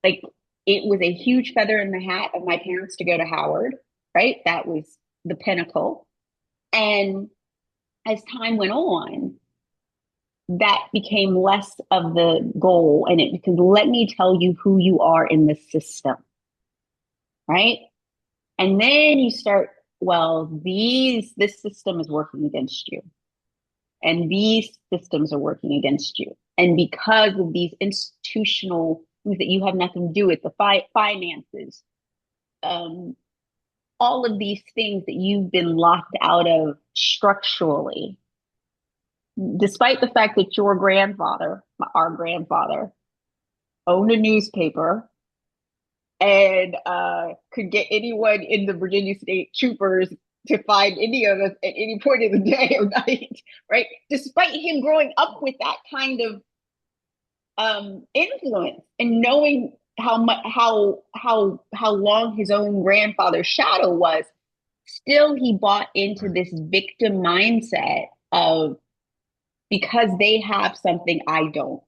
Like it was a huge feather in the hat of my parents to go to Howard, right? That was the pinnacle. And as time went on, that became less of the goal. And it because let me tell you who you are in the system, right? And then you start, well, this system is working against you. And these systems are working against you. And because of these institutional things that you have nothing to do with, the finances, um, all of these things that you've been locked out of structurally, despite the fact that your grandfather, our grandfather, owned a newspaper and could get anyone in the Virginia State Troopers to find any of us at any point in the day or night, right? Despite him growing up with that kind of influence and knowing how much how long his own grandfather's shadow was, still he bought into this victim mindset of because they have something I don't.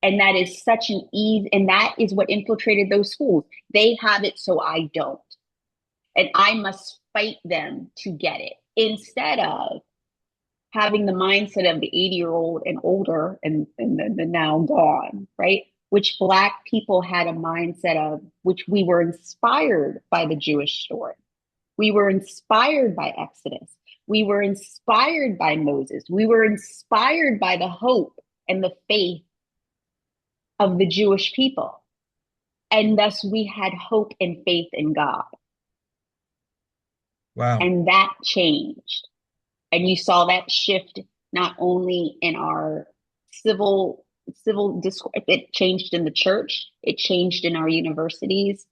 And that is such an ease, and that is what infiltrated those schools. They have it, so I don't. And I must fight them to get it instead of having the mindset of the 80-year-old and older and the now gone, right? Which Black people had a mindset of, which we were inspired by the Jewish story. We were inspired by Exodus. We were inspired by Moses. We were inspired by the hope and the faith of the Jewish people. And thus we had hope and faith in God. Wow. And that changed. And you saw that shift not only in our civil discourse, it changed in the church, it changed in our universities,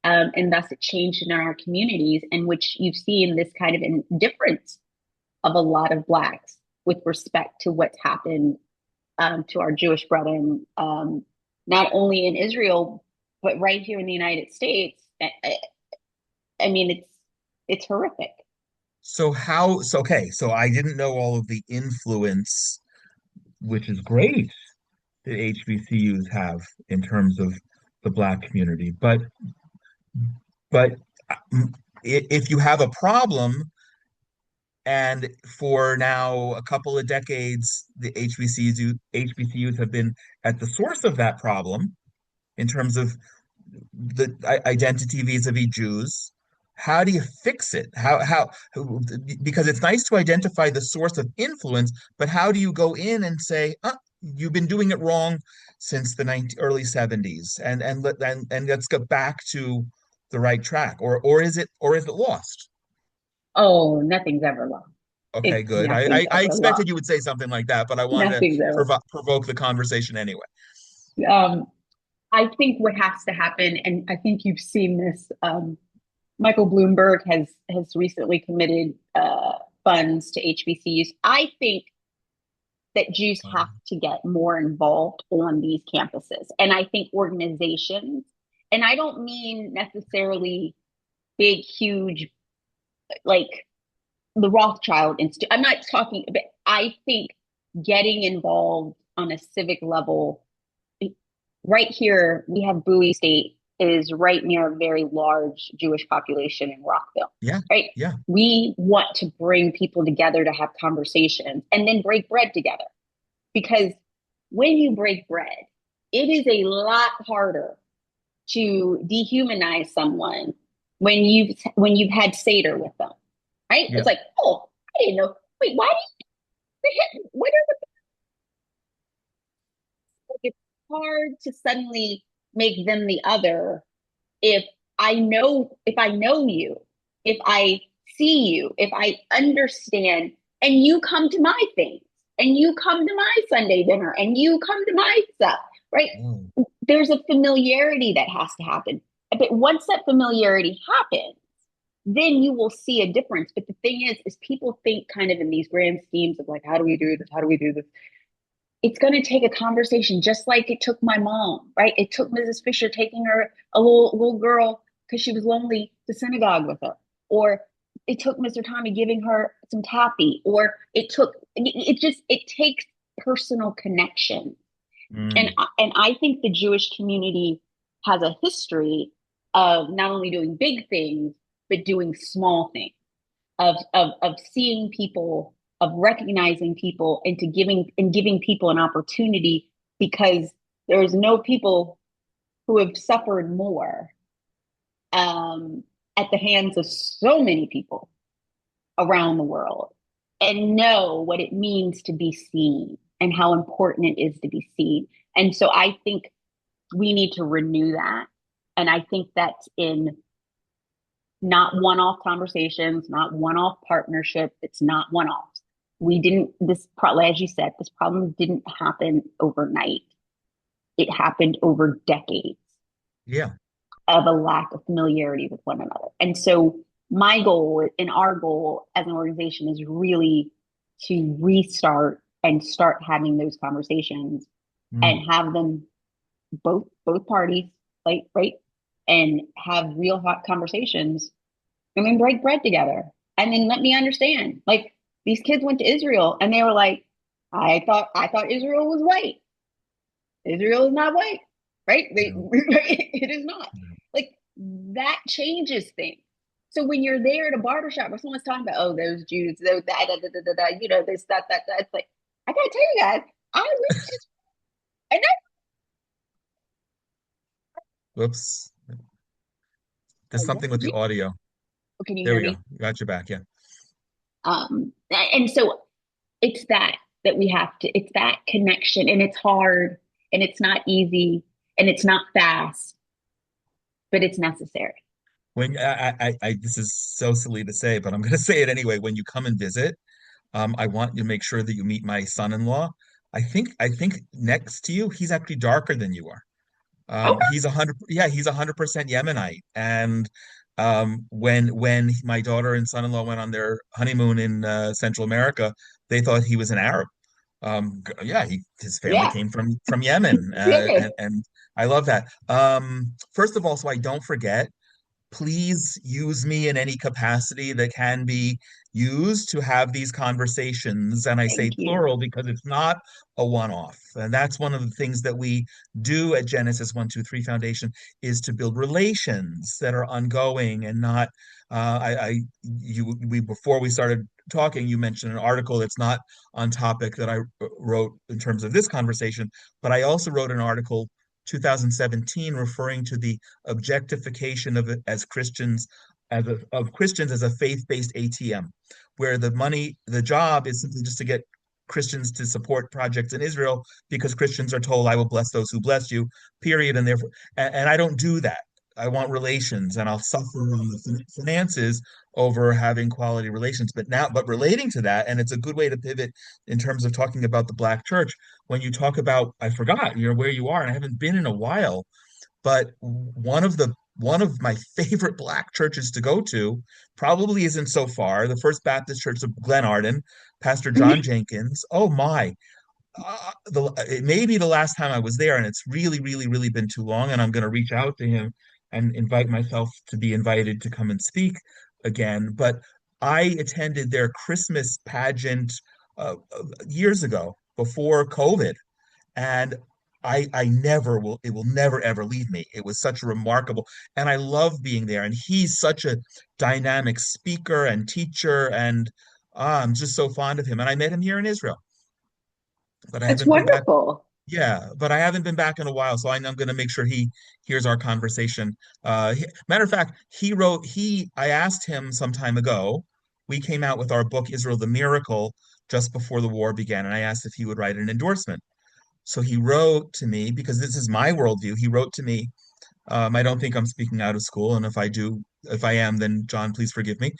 and thus it changed in our communities, in which you've seen this kind of indifference of a lot of Blacks with respect to what's happened to our Jewish brethren, not only in Israel, but right here in the United States. I mean, it's horrific. So I didn't know all of the influence, which is great, that HBCUs have in terms of the Black community. But if you have a problem, and for now a couple of decades, the HBCUs have been at the source of that problem in terms of the identity vis-a-vis Jews. How do you fix it? Because it's nice to identify the source of influence, but how do you go in and say, you've been doing it wrong since the early 70s, and let's get back to the right track, or is it lost? Oh, nothing's ever lost. Okay, It's good. nothing's I ever expected lost. you would say something like that, but I wanted to Nothing's ever. provoke the conversation anyway. Um, I think what has to happen, and I think you've seen this. Michael Bloomberg has recently committed funds to HBCUs. I think that Jews have to get more involved on these campuses, and I think organizations, and I don't mean necessarily big, huge, like the Rothschild Institute. I'm not talking, but I think getting involved on a civic level. Right here, we have Bowie State is right near a very large Jewish population in Rockville, Yeah, right? yeah. We want to bring people together to have conversations and then break bread together. Because when you break bread, it is a lot harder to dehumanize someone when you've had Seder with them, right? Yeah. It's like, oh, I didn't know. Wait, why did you, what are the, it's hard to suddenly make them the other if if I know you, if I see you, if I understand, and you come to my things, and you come to my Sunday dinner, and you come to my stuff, right? Mm. There's a familiarity that has to happen. But once that familiarity happens, then you will see a difference. But the thing is people think kind of in these grand schemes of like, how do we do this? How do we do this? It's going to take a conversation, just like it took my mom, right? It took Mrs. Fisher taking her a little girl because she was lonely to synagogue with her, or it took Mr. Tommy giving her some taffy, or it takes personal connection. And Mm, and I think the Jewish community has a history of not only doing big things but doing small things, of seeing people, of recognizing people, and to giving people an opportunity, because there's no people who have suffered more at the hands of so many people around the world, and know what it means to be seen and how important it is to be seen. And so I think we need to renew that. And I think that's in not one-off conversations, not one-off partnership. It's not one-offs. We didn't, this probably, as you said, this problem didn't happen overnight. It happened over decades yeah. of a lack of familiarity with one another. And so my goal and our goal as an organization is really to restart and start having those conversations and Mm. have them both parties, like, right, and have real hot conversations. I mean, break bread together. And then let me understand. Like, these kids went to Israel and they were like, I thought Israel was white. Israel is not white, right? Yeah. It is not. Like, that changes things. So when you're there at a barbershop where someone's talking about, oh, those Jews, those this, that, it's like, I gotta tell you guys, I went to, and Whoops. There's that, something with the audio. can you There hear we go. me? Got you back. Yeah. And so it's that we have to, it's that connection, and it's hard, and it's not easy, and it's not fast, but it's necessary. When this is so silly to say, but I'm going to say it anyway. When you come and visit, I want you to make sure that you meet my son-in-law. I think next to you, he's actually darker than you are. Okay. He's 100, yeah, he's 100% Yemenite. And when my daughter and son-in-law went on their honeymoon in Central America, they thought he was an Arab. Yeah, his family Yeah. came from Yemen, Yeah. and I love that. First of all, so I don't forget, please use me in any capacity that can be used to have these conversations. And I say Thank you. plural because it's not a one-off. And that's one of the things that we do at Genesis 123 Foundation, is to build relations that are ongoing and not we before we started talking, you mentioned an article that's not on topic that I wrote in terms of this conversation, but I also wrote an article 2017 referring to the objectification of it as Christians, of Christians as a faith-based ATM, where the job is simply just to get Christians to support projects in Israel because Christians are told, "I will bless those who bless you," period. And therefore, and I don't do that. I want relations, and I'll suffer on the finances over having quality relations. But relating to that, and it's a good way to pivot in terms of talking about the Black church. When you talk about, I forgot, where you are, and I haven't been in a while, but one of my favorite Black churches to go to probably isn't so far. The First Baptist Church of Glen Arden, Pastor John Mhm. Jenkins. Oh my. It may be the last time I was there, and it's really, really, really been too long. And I'm going to reach out to him and invite myself to be invited to come and speak again. But I attended their Christmas pageant years ago before COVID, and I never will, it will never ever leave me. It was such a remarkable, and I love being there. And he's such a dynamic speaker and teacher, and I'm just so fond of him. And I met him here in Israel, but I It's haven't been back. wonderful. Yeah, but I haven't been back in a while, so I'm going to make sure he hears our conversation. Matter of fact, I asked him some time ago. We came out with our book, Israel the Miracle, just before the war began, and I asked if he would write an endorsement. So he wrote to me, because this is my worldview. He wrote to me. I don't think I'm speaking out of school, and if I am, then John, please forgive me.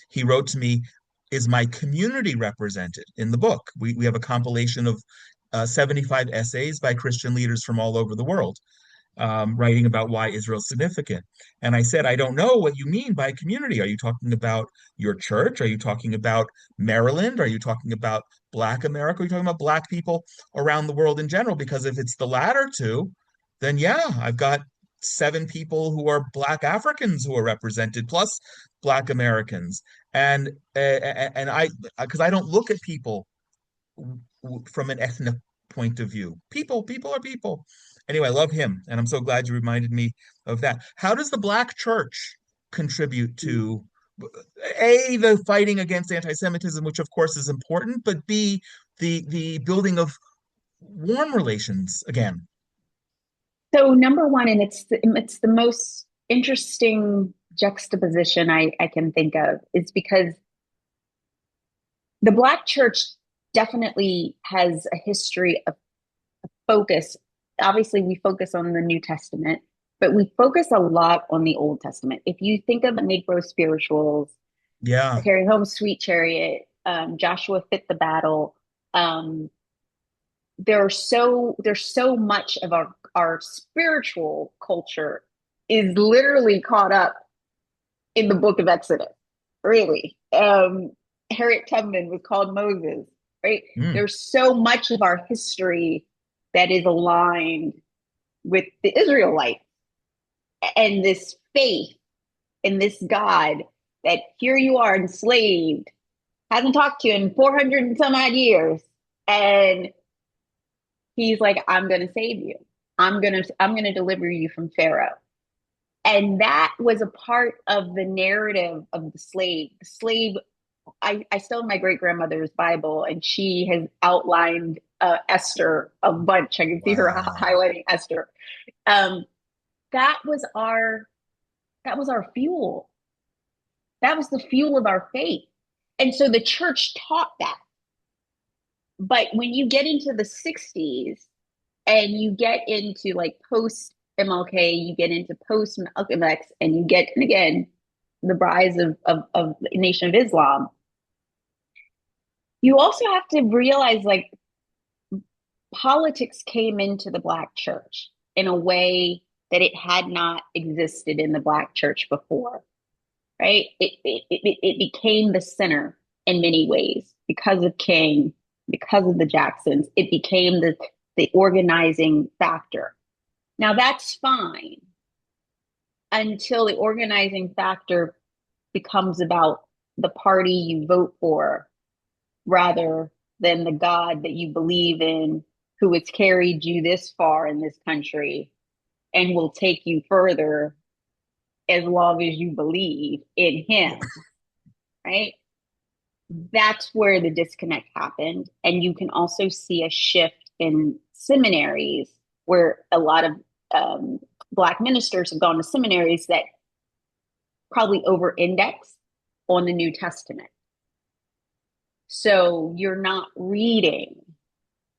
He wrote to me, "Is my community represented in the book?" We have a compilation of 75 essays by Christian leaders from all over the world. writing about why Israel's significant. And I said, I don't know what you mean by community. Are you talking about your church? Are you talking about Maryland? Are you talking about Black America? Are you talking about Black people around the world in general? Because if it's the latter two, then yeah, I've got seven people who are Black Africans who are represented, plus Black Americans. And I, because I don't look at people from an ethnic point of view. People are people. Anyway, I love him, and I'm so glad you reminded me of that. How does the Black church contribute to A, the fighting against anti-Semitism, which of course is important, but B, the building of warm relations again? So number one, and it's the most interesting juxtaposition I can think of, is because the Black church definitely has a history of focus. Obviously, we focus on the New Testament, but we focus a lot on the Old Testament. If you think of the Negro spirituals, Yeah, Carry Home Sweet Chariot, Joshua Fit the Battle, um, there's so much of our spiritual culture is literally caught up in the book of Exodus, really. Harriet Tubman was called Moses, right? mm, There's so much of our history that is aligned with the Israelites and this faith in this God that here you are enslaved, hasn't talked to you in 400 and some odd years. And he's like, I'm going to save you. I'm going to deliver you from Pharaoh. And that was a part of the narrative of the slave. The slave, I still have my great grandmother's Bible, and she has outlined Esther a bunch. I can see her wow. highlighting Esther. Um, that was our fuel. That was the fuel of our faith. And so the church taught that. But when you get into the 60s and you get into like post MLK, you get into post Malcolm X, and you get, and again, the rise of the Nation of Islam, you also have to realize like politics came into the Black church in a way that it had not existed in the Black church before, right? It became the center in many ways because of King, because of the Jacksons. It became the organizing factor. Now that's fine until the organizing factor becomes about the party you vote for rather than the God that you believe in, who has carried you this far in this country and will take you further as long as you believe in him, right? That's where the disconnect happened. And you can also see a shift in seminaries where a lot of Black ministers have gone to seminaries that probably over index on the New Testament. So you're not reading.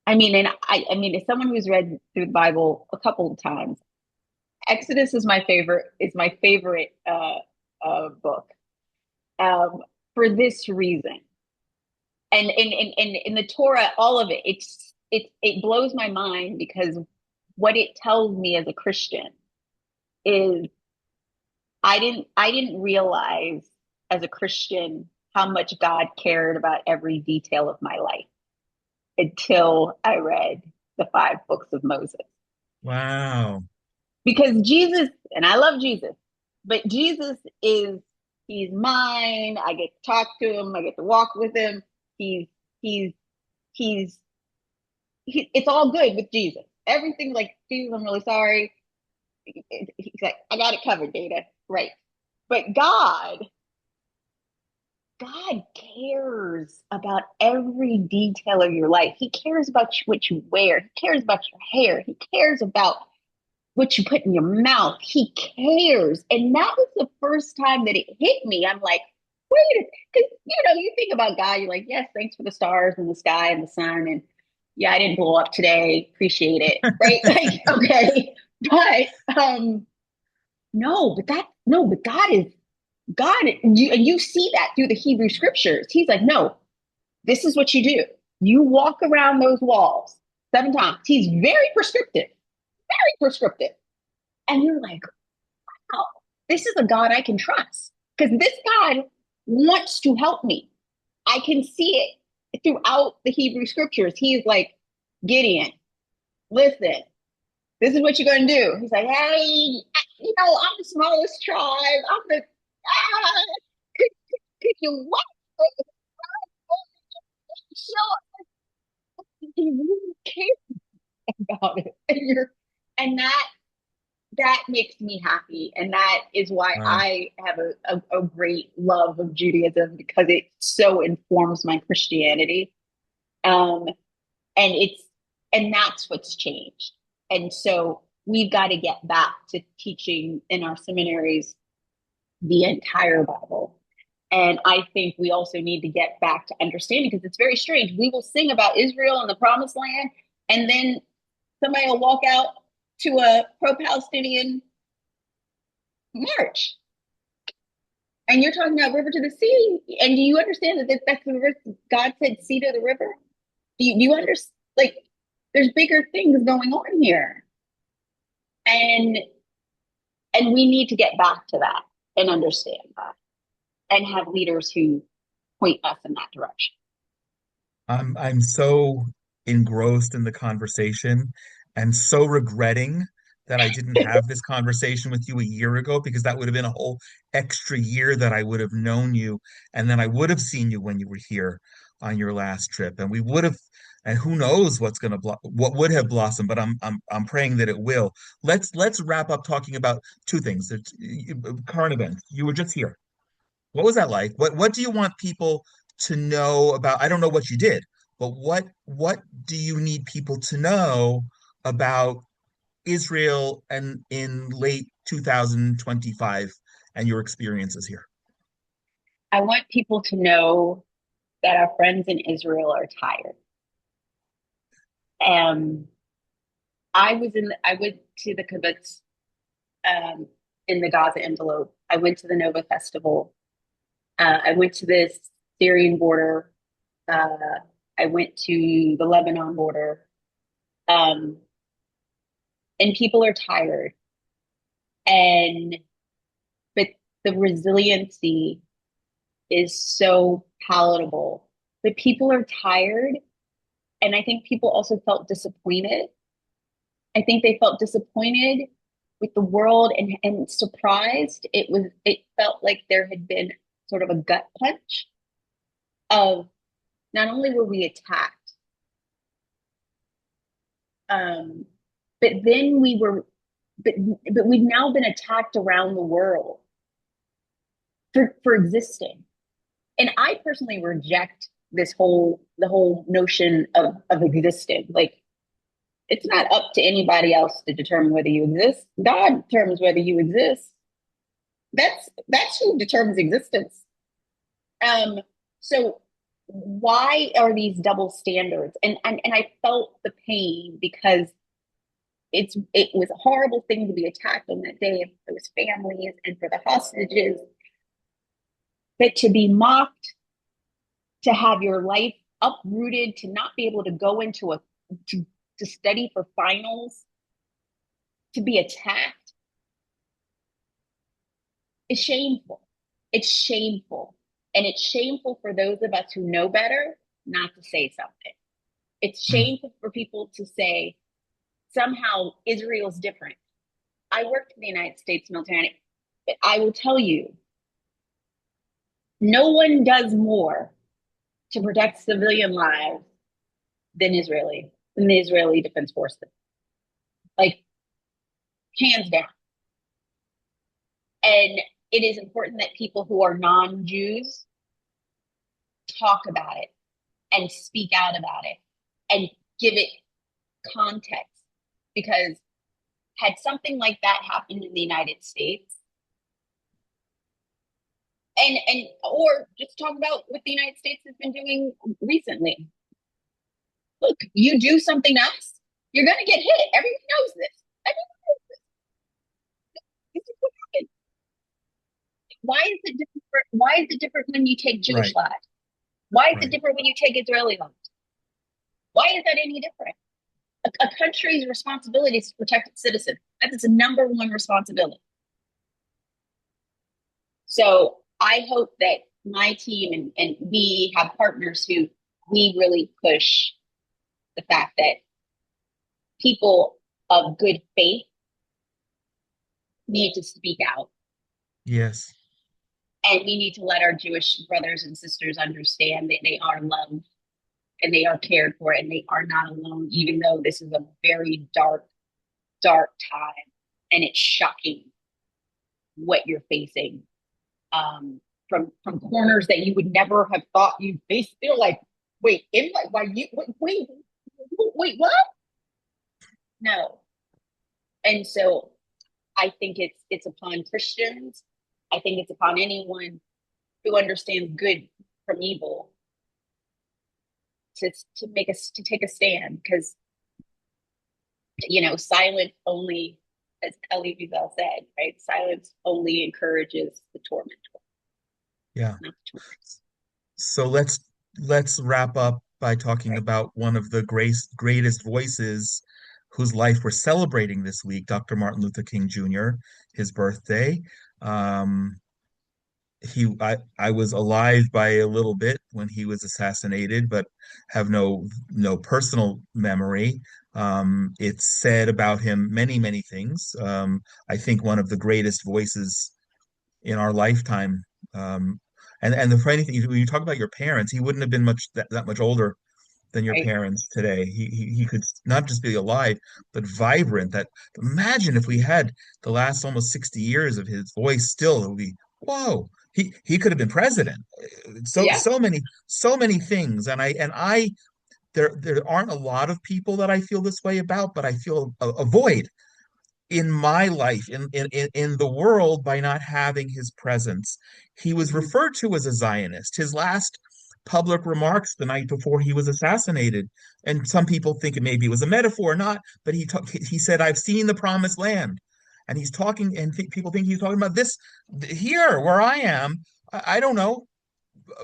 I mean, and I mean, as someone who's read through the Bible a couple of times, Exodus is my favorite. Is my favorite book for this reason. And in the Torah, all of it, it blows my mind because what it tells me as a Christian is I didn't realize as a Christian how much God cared about every detail of my life until I read the five books of Moses. Wow. Because Jesus, and I love Jesus, but Jesus is, he's mine. I get to talk to him. I get to walk with him. He's, he's, he's, it's all good with Jesus. Everything like, Jesus, I'm really sorry. He's like, I got it covered, Data. Right. But God cares about every detail of your life. He cares about what you wear. He cares about your hair. He cares about what you put in your mouth. He cares. And that was the first time that it hit me. I'm like, wait, because you think about God, you're like, yes, thanks for the stars and the sky and the sun. And yeah, I didn't blow up today. Appreciate it. Right. Like, okay. But but God is God, and you see that through the Hebrew scriptures. He's like, no, this is what you do. You walk around those walls 7 times. He's very prescriptive, very prescriptive. And you're like, oh, this is a God I can trust because this God wants to help me. I can see it throughout the Hebrew scriptures. He's like, Gideon, listen, this is what you're going to do. He's like, hey, I'm the smallest tribe. I'm the, could you what? Sure. You really care about it. And that makes me happy. And that is why Wow. I have a great love of Judaism because it so informs my Christianity. Um, and it's and that's what's changed. And so we've got to get back to teaching in our seminaries the entire Bible. And I think we also need to get back to understanding because it's very strange. We will sing about Israel and the promised land, and then somebody will walk out to a pro-Palestinian march. And you're talking about river to the sea. And do you understand that that's the river? God said sea to the river? Do you understand? Like, there's bigger things going on here. And and we need to get back to that and understand that and have leaders who point us in that direction. I'm so engrossed in the conversation and so regretting that I didn't have this conversation with you a year ago because that would have been a whole extra year that I would have known you, and then I would have seen you when you were here on your last trip, and we would have, and who knows what would have blossomed, but I'm praying that it will. Let's wrap up talking about two things. Current events. You were just here. What was that like? What do you want people to know about? I don't know what you did, but what do you need people to know about Israel and in late 2025 and your experiences here? I want people to know that our friends in Israel are tired. Um, I went to the kibbutz um, in the Gaza envelope. I went to the Nova Festival. I went to the Syrian border. Uh, I went to the Lebanon border. Um, and people are tired. And but the resiliency is so palatable. But people are tired. And I think people also felt disappointed. I think they felt disappointed with the world and surprised. It felt like there had been sort of a gut punch of not only were we attacked, um, but then we were but but we've now been attacked around the world for existing. And I personally reject the whole notion of existing. Like it's not up to anybody else to determine whether you exist. God determines whether you exist. That's who determines existence. Um, so why are these double standards? And I felt the pain because it was a horrible thing to be attacked on that day for those families and for the hostages, but to be mocked, to have your life uprooted, to not be able to go into to study for finals, to be attacked is shameful. It's shameful. And it's shameful for those of us who know better not to say something. It's Mm. shameful for people to say somehow Israel's different. I worked in the United States military, but I will tell you, no one does more to protect civilian lives than the Israeli Defense Forces. Like, hands down. And it is important that people who are non-Jews talk about it and speak out about it and give it context. Because had something like that happened in the United States, and or just talk about what the United States has been doing recently. Look, you do something else, you're going to get hit. Everyone knows this. Everyone knows this. This is what happened. Why is it different? Why is it different when you take Jewish Right, lives? Why is it right. different when you take Israeli lives? Why is that any different? A country's responsibility is to protect its citizens. That is the number one responsibility. So I hope that my team and we have partners who we really push the fact that people of good faith need to speak out. Yes. And we need to let our Jewish brothers and sisters understand that they are loved and they are cared for and they are not alone, even though this is a very dark, dark time. And it's shocking what you're facing from corners that you would never have thought you'd face. They're like, wait, why you wait, what? No. And so I think it's upon Christians. I think it's upon anyone who understands good from evil to take a stand, because silence only, as Elie Wiesel said, right? Silence only encourages the tormentor, Yeah. not the tormentors. So let's wrap up by talking Right. about one of the greatest voices whose life we're celebrating this week, Dr. Martin Luther King Jr., his birthday. Um, I was alive by a little bit when he was assassinated, but have no personal memory. It's said about him many things. I think one of the greatest voices in our lifetime. Um, and the funny thing, when you talk about your parents, he wouldn't have been that much older than your Right. parents today. He could not just be alive, but vibrant. That imagine if we had the last almost 60 years of his voice still, it would be whoa. He could have been president. So Yeah. so many things. And I there aren't a lot of people that I feel this way about, but I feel a void in my life, in the world, by not having his presence. He was Mhm. referred to as a Zionist. His last public remarks the night before he was assassinated, and some people think it maybe was a metaphor or not, but he said, "I've seen the promised land." And he's talking, and people think he's talking about this here where I am. I don't know,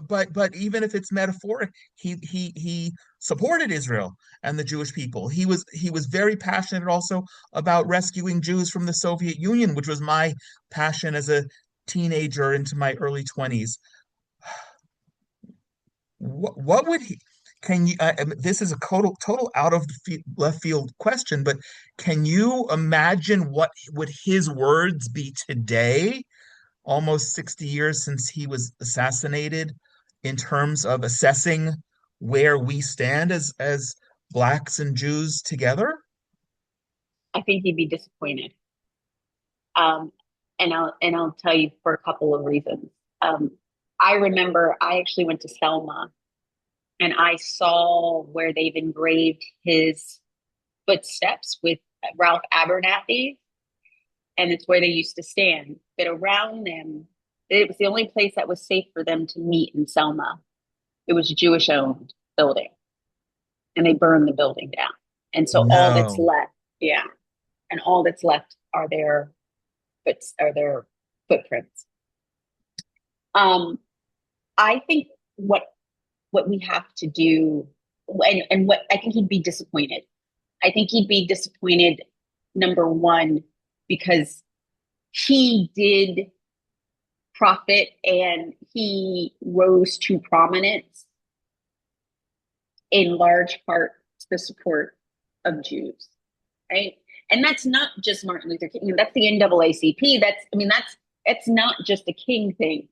but even if it's metaphoric, he supported Israel and the Jewish people. He was very passionate also about rescuing Jews from the Soviet Union, which was my passion as a teenager into my early 20s. What would he can you this is a total out of the left field question, but can you imagine what would his words be today, almost 60 years since he was assassinated, in terms of assessing where we stand as blacks and Jews together? I think he'd be disappointed. Um, and I'll tell you for a couple of reasons. Um, I remember I actually went to Selma and I saw where they've engraved his footsteps with Ralph Abernathy, and it's where they used to stand. But around them, it was the only place that was safe for them to meet in Selma. It was a Jewish owned building, and they burned the building down. And so all that's No. left, yeah, and all that's left are their footprints. Um, I think what we have to do, and what I think he'd be disappointed. I think he'd be disappointed, number one, because he did profit and he rose to prominence in large part to the support of Jews, right? And that's not just Martin Luther King. That's the NAACP. That's not just a King thing.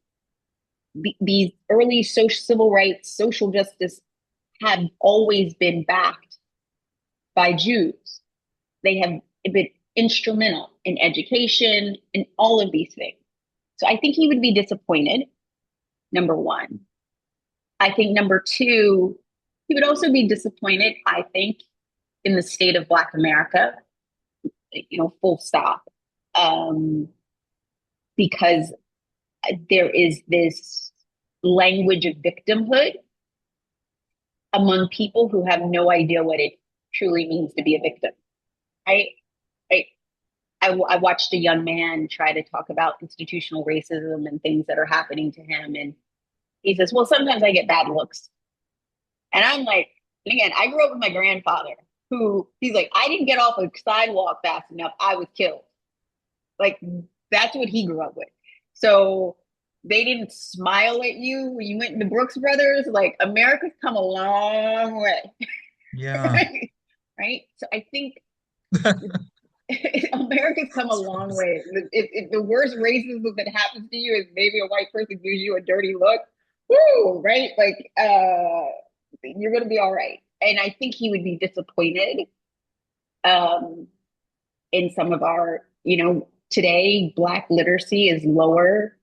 These early civil rights, social justice have always been backed by Jews. They have been instrumental in education and all of these things. So I think he would be disappointed, number one. I think number two, he would also be disappointed, I think, in the state of Black America, full stop. Because there is this language of victimhood among people who have no idea what it truly means to be a victim. I, I, I watched a young man try to talk about institutional racism and things that are happening to him. And he says, well, sometimes I get bad looks. And I'm like, and again, I grew up with my grandfather who he's like, I didn't get off a sidewalk fast enough. I was killed. Like that's what he grew up with. So they didn't smile at you when you went into Brooks Brothers. Like America's come a long way, Yeah. right? Right. So I think America's come a long way. If the worst racism that happens to you is maybe a white person gives you a dirty look, woo, right? Like, you're gonna be all right. And I think he would be disappointed um, in some of our, today Black literacy is lower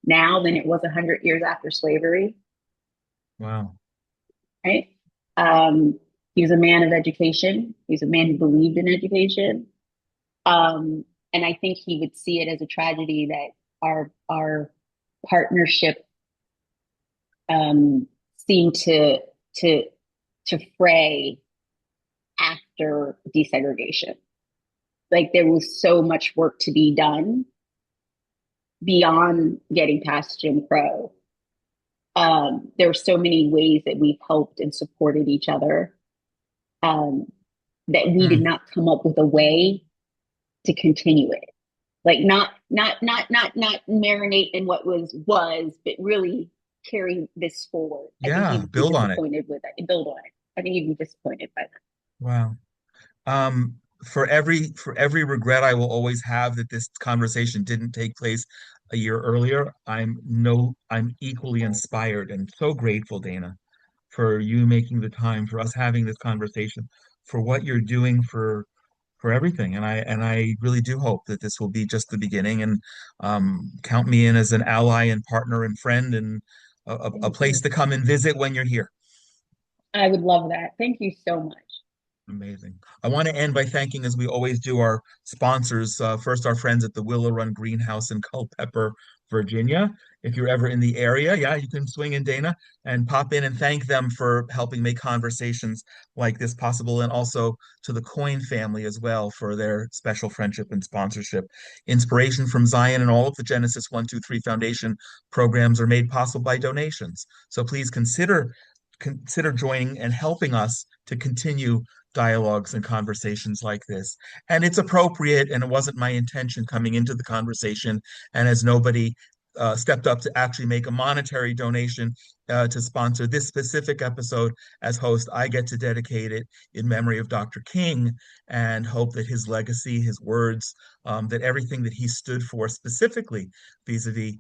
now than it was 100 years after slavery, Wow. right? Um, he was a man of education. He was a man who believed in education. Um, and I think he would see it as a tragedy that our partnership seemed to to fray after desegregation. Like there was so much work to be done beyond getting past Jim Crow. There were so many ways that we've helped and supported each other um, that we did Hmm. not come up with a way to continue it. Like not marinate in what was, but really carry this forward. I think Yeah, he'd be build on it. disappointed with that and build on it. I think he'd be disappointed by that. Wow. Um, for every regret I will always have that this conversation didn't take place a year earlier, I'm equally inspired and so grateful, Dana, for you making the time, for us having this conversation, for what you're doing for everything. And I really do hope that this will be just the beginning and count me in as an ally and partner and friend and a Thank place you. to come and visit when you're here. I would love that. Thank you so much. Amazing. I want to end by thanking, as we always do, our sponsors. First, our friends at the Willow Run Greenhouse in Culpeper, Virginia. If you're ever in the area, yeah, you can swing in, Dana, and pop in and thank them for helping make conversations like this possible. And also to the Coin family as well for their special friendship and sponsorship. Inspiration from Zion and all of the Genesis 123 Foundation programs are made possible by donations. So please consider joining and helping us to continue dialogues and conversations like this. And it's appropriate, and it wasn't my intention coming into the conversation. And as nobody stepped up to actually make a monetary donation to sponsor this specific episode as host, I get to dedicate it in memory of Dr. King and hope that his legacy, his words, that everything that he stood for specifically vis-a-vis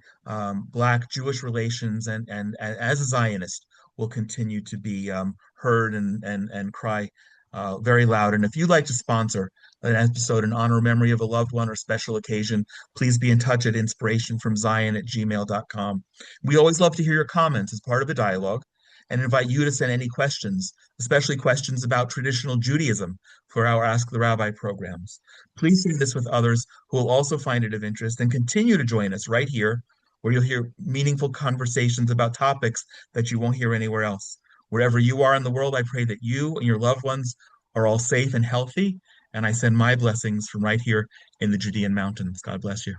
Black Jewish relations and as a Zionist will continue to be heard and cry very loud. And if you'd like to sponsor an episode in honor or memory of a loved one or special occasion, please be in touch at inspirationfromzion@gmail.com. We always love to hear your comments as part of the dialogue and invite you to send any questions, especially questions about traditional Judaism for our Ask the Rabbi programs. Please share this with others who will also find it of interest and continue to join us right here, where you'll hear meaningful conversations about topics that you won't hear anywhere else. Wherever you are in the world, I pray that you and your loved ones are all safe and healthy. And I send my blessings from right here in the Judean mountains. God bless you.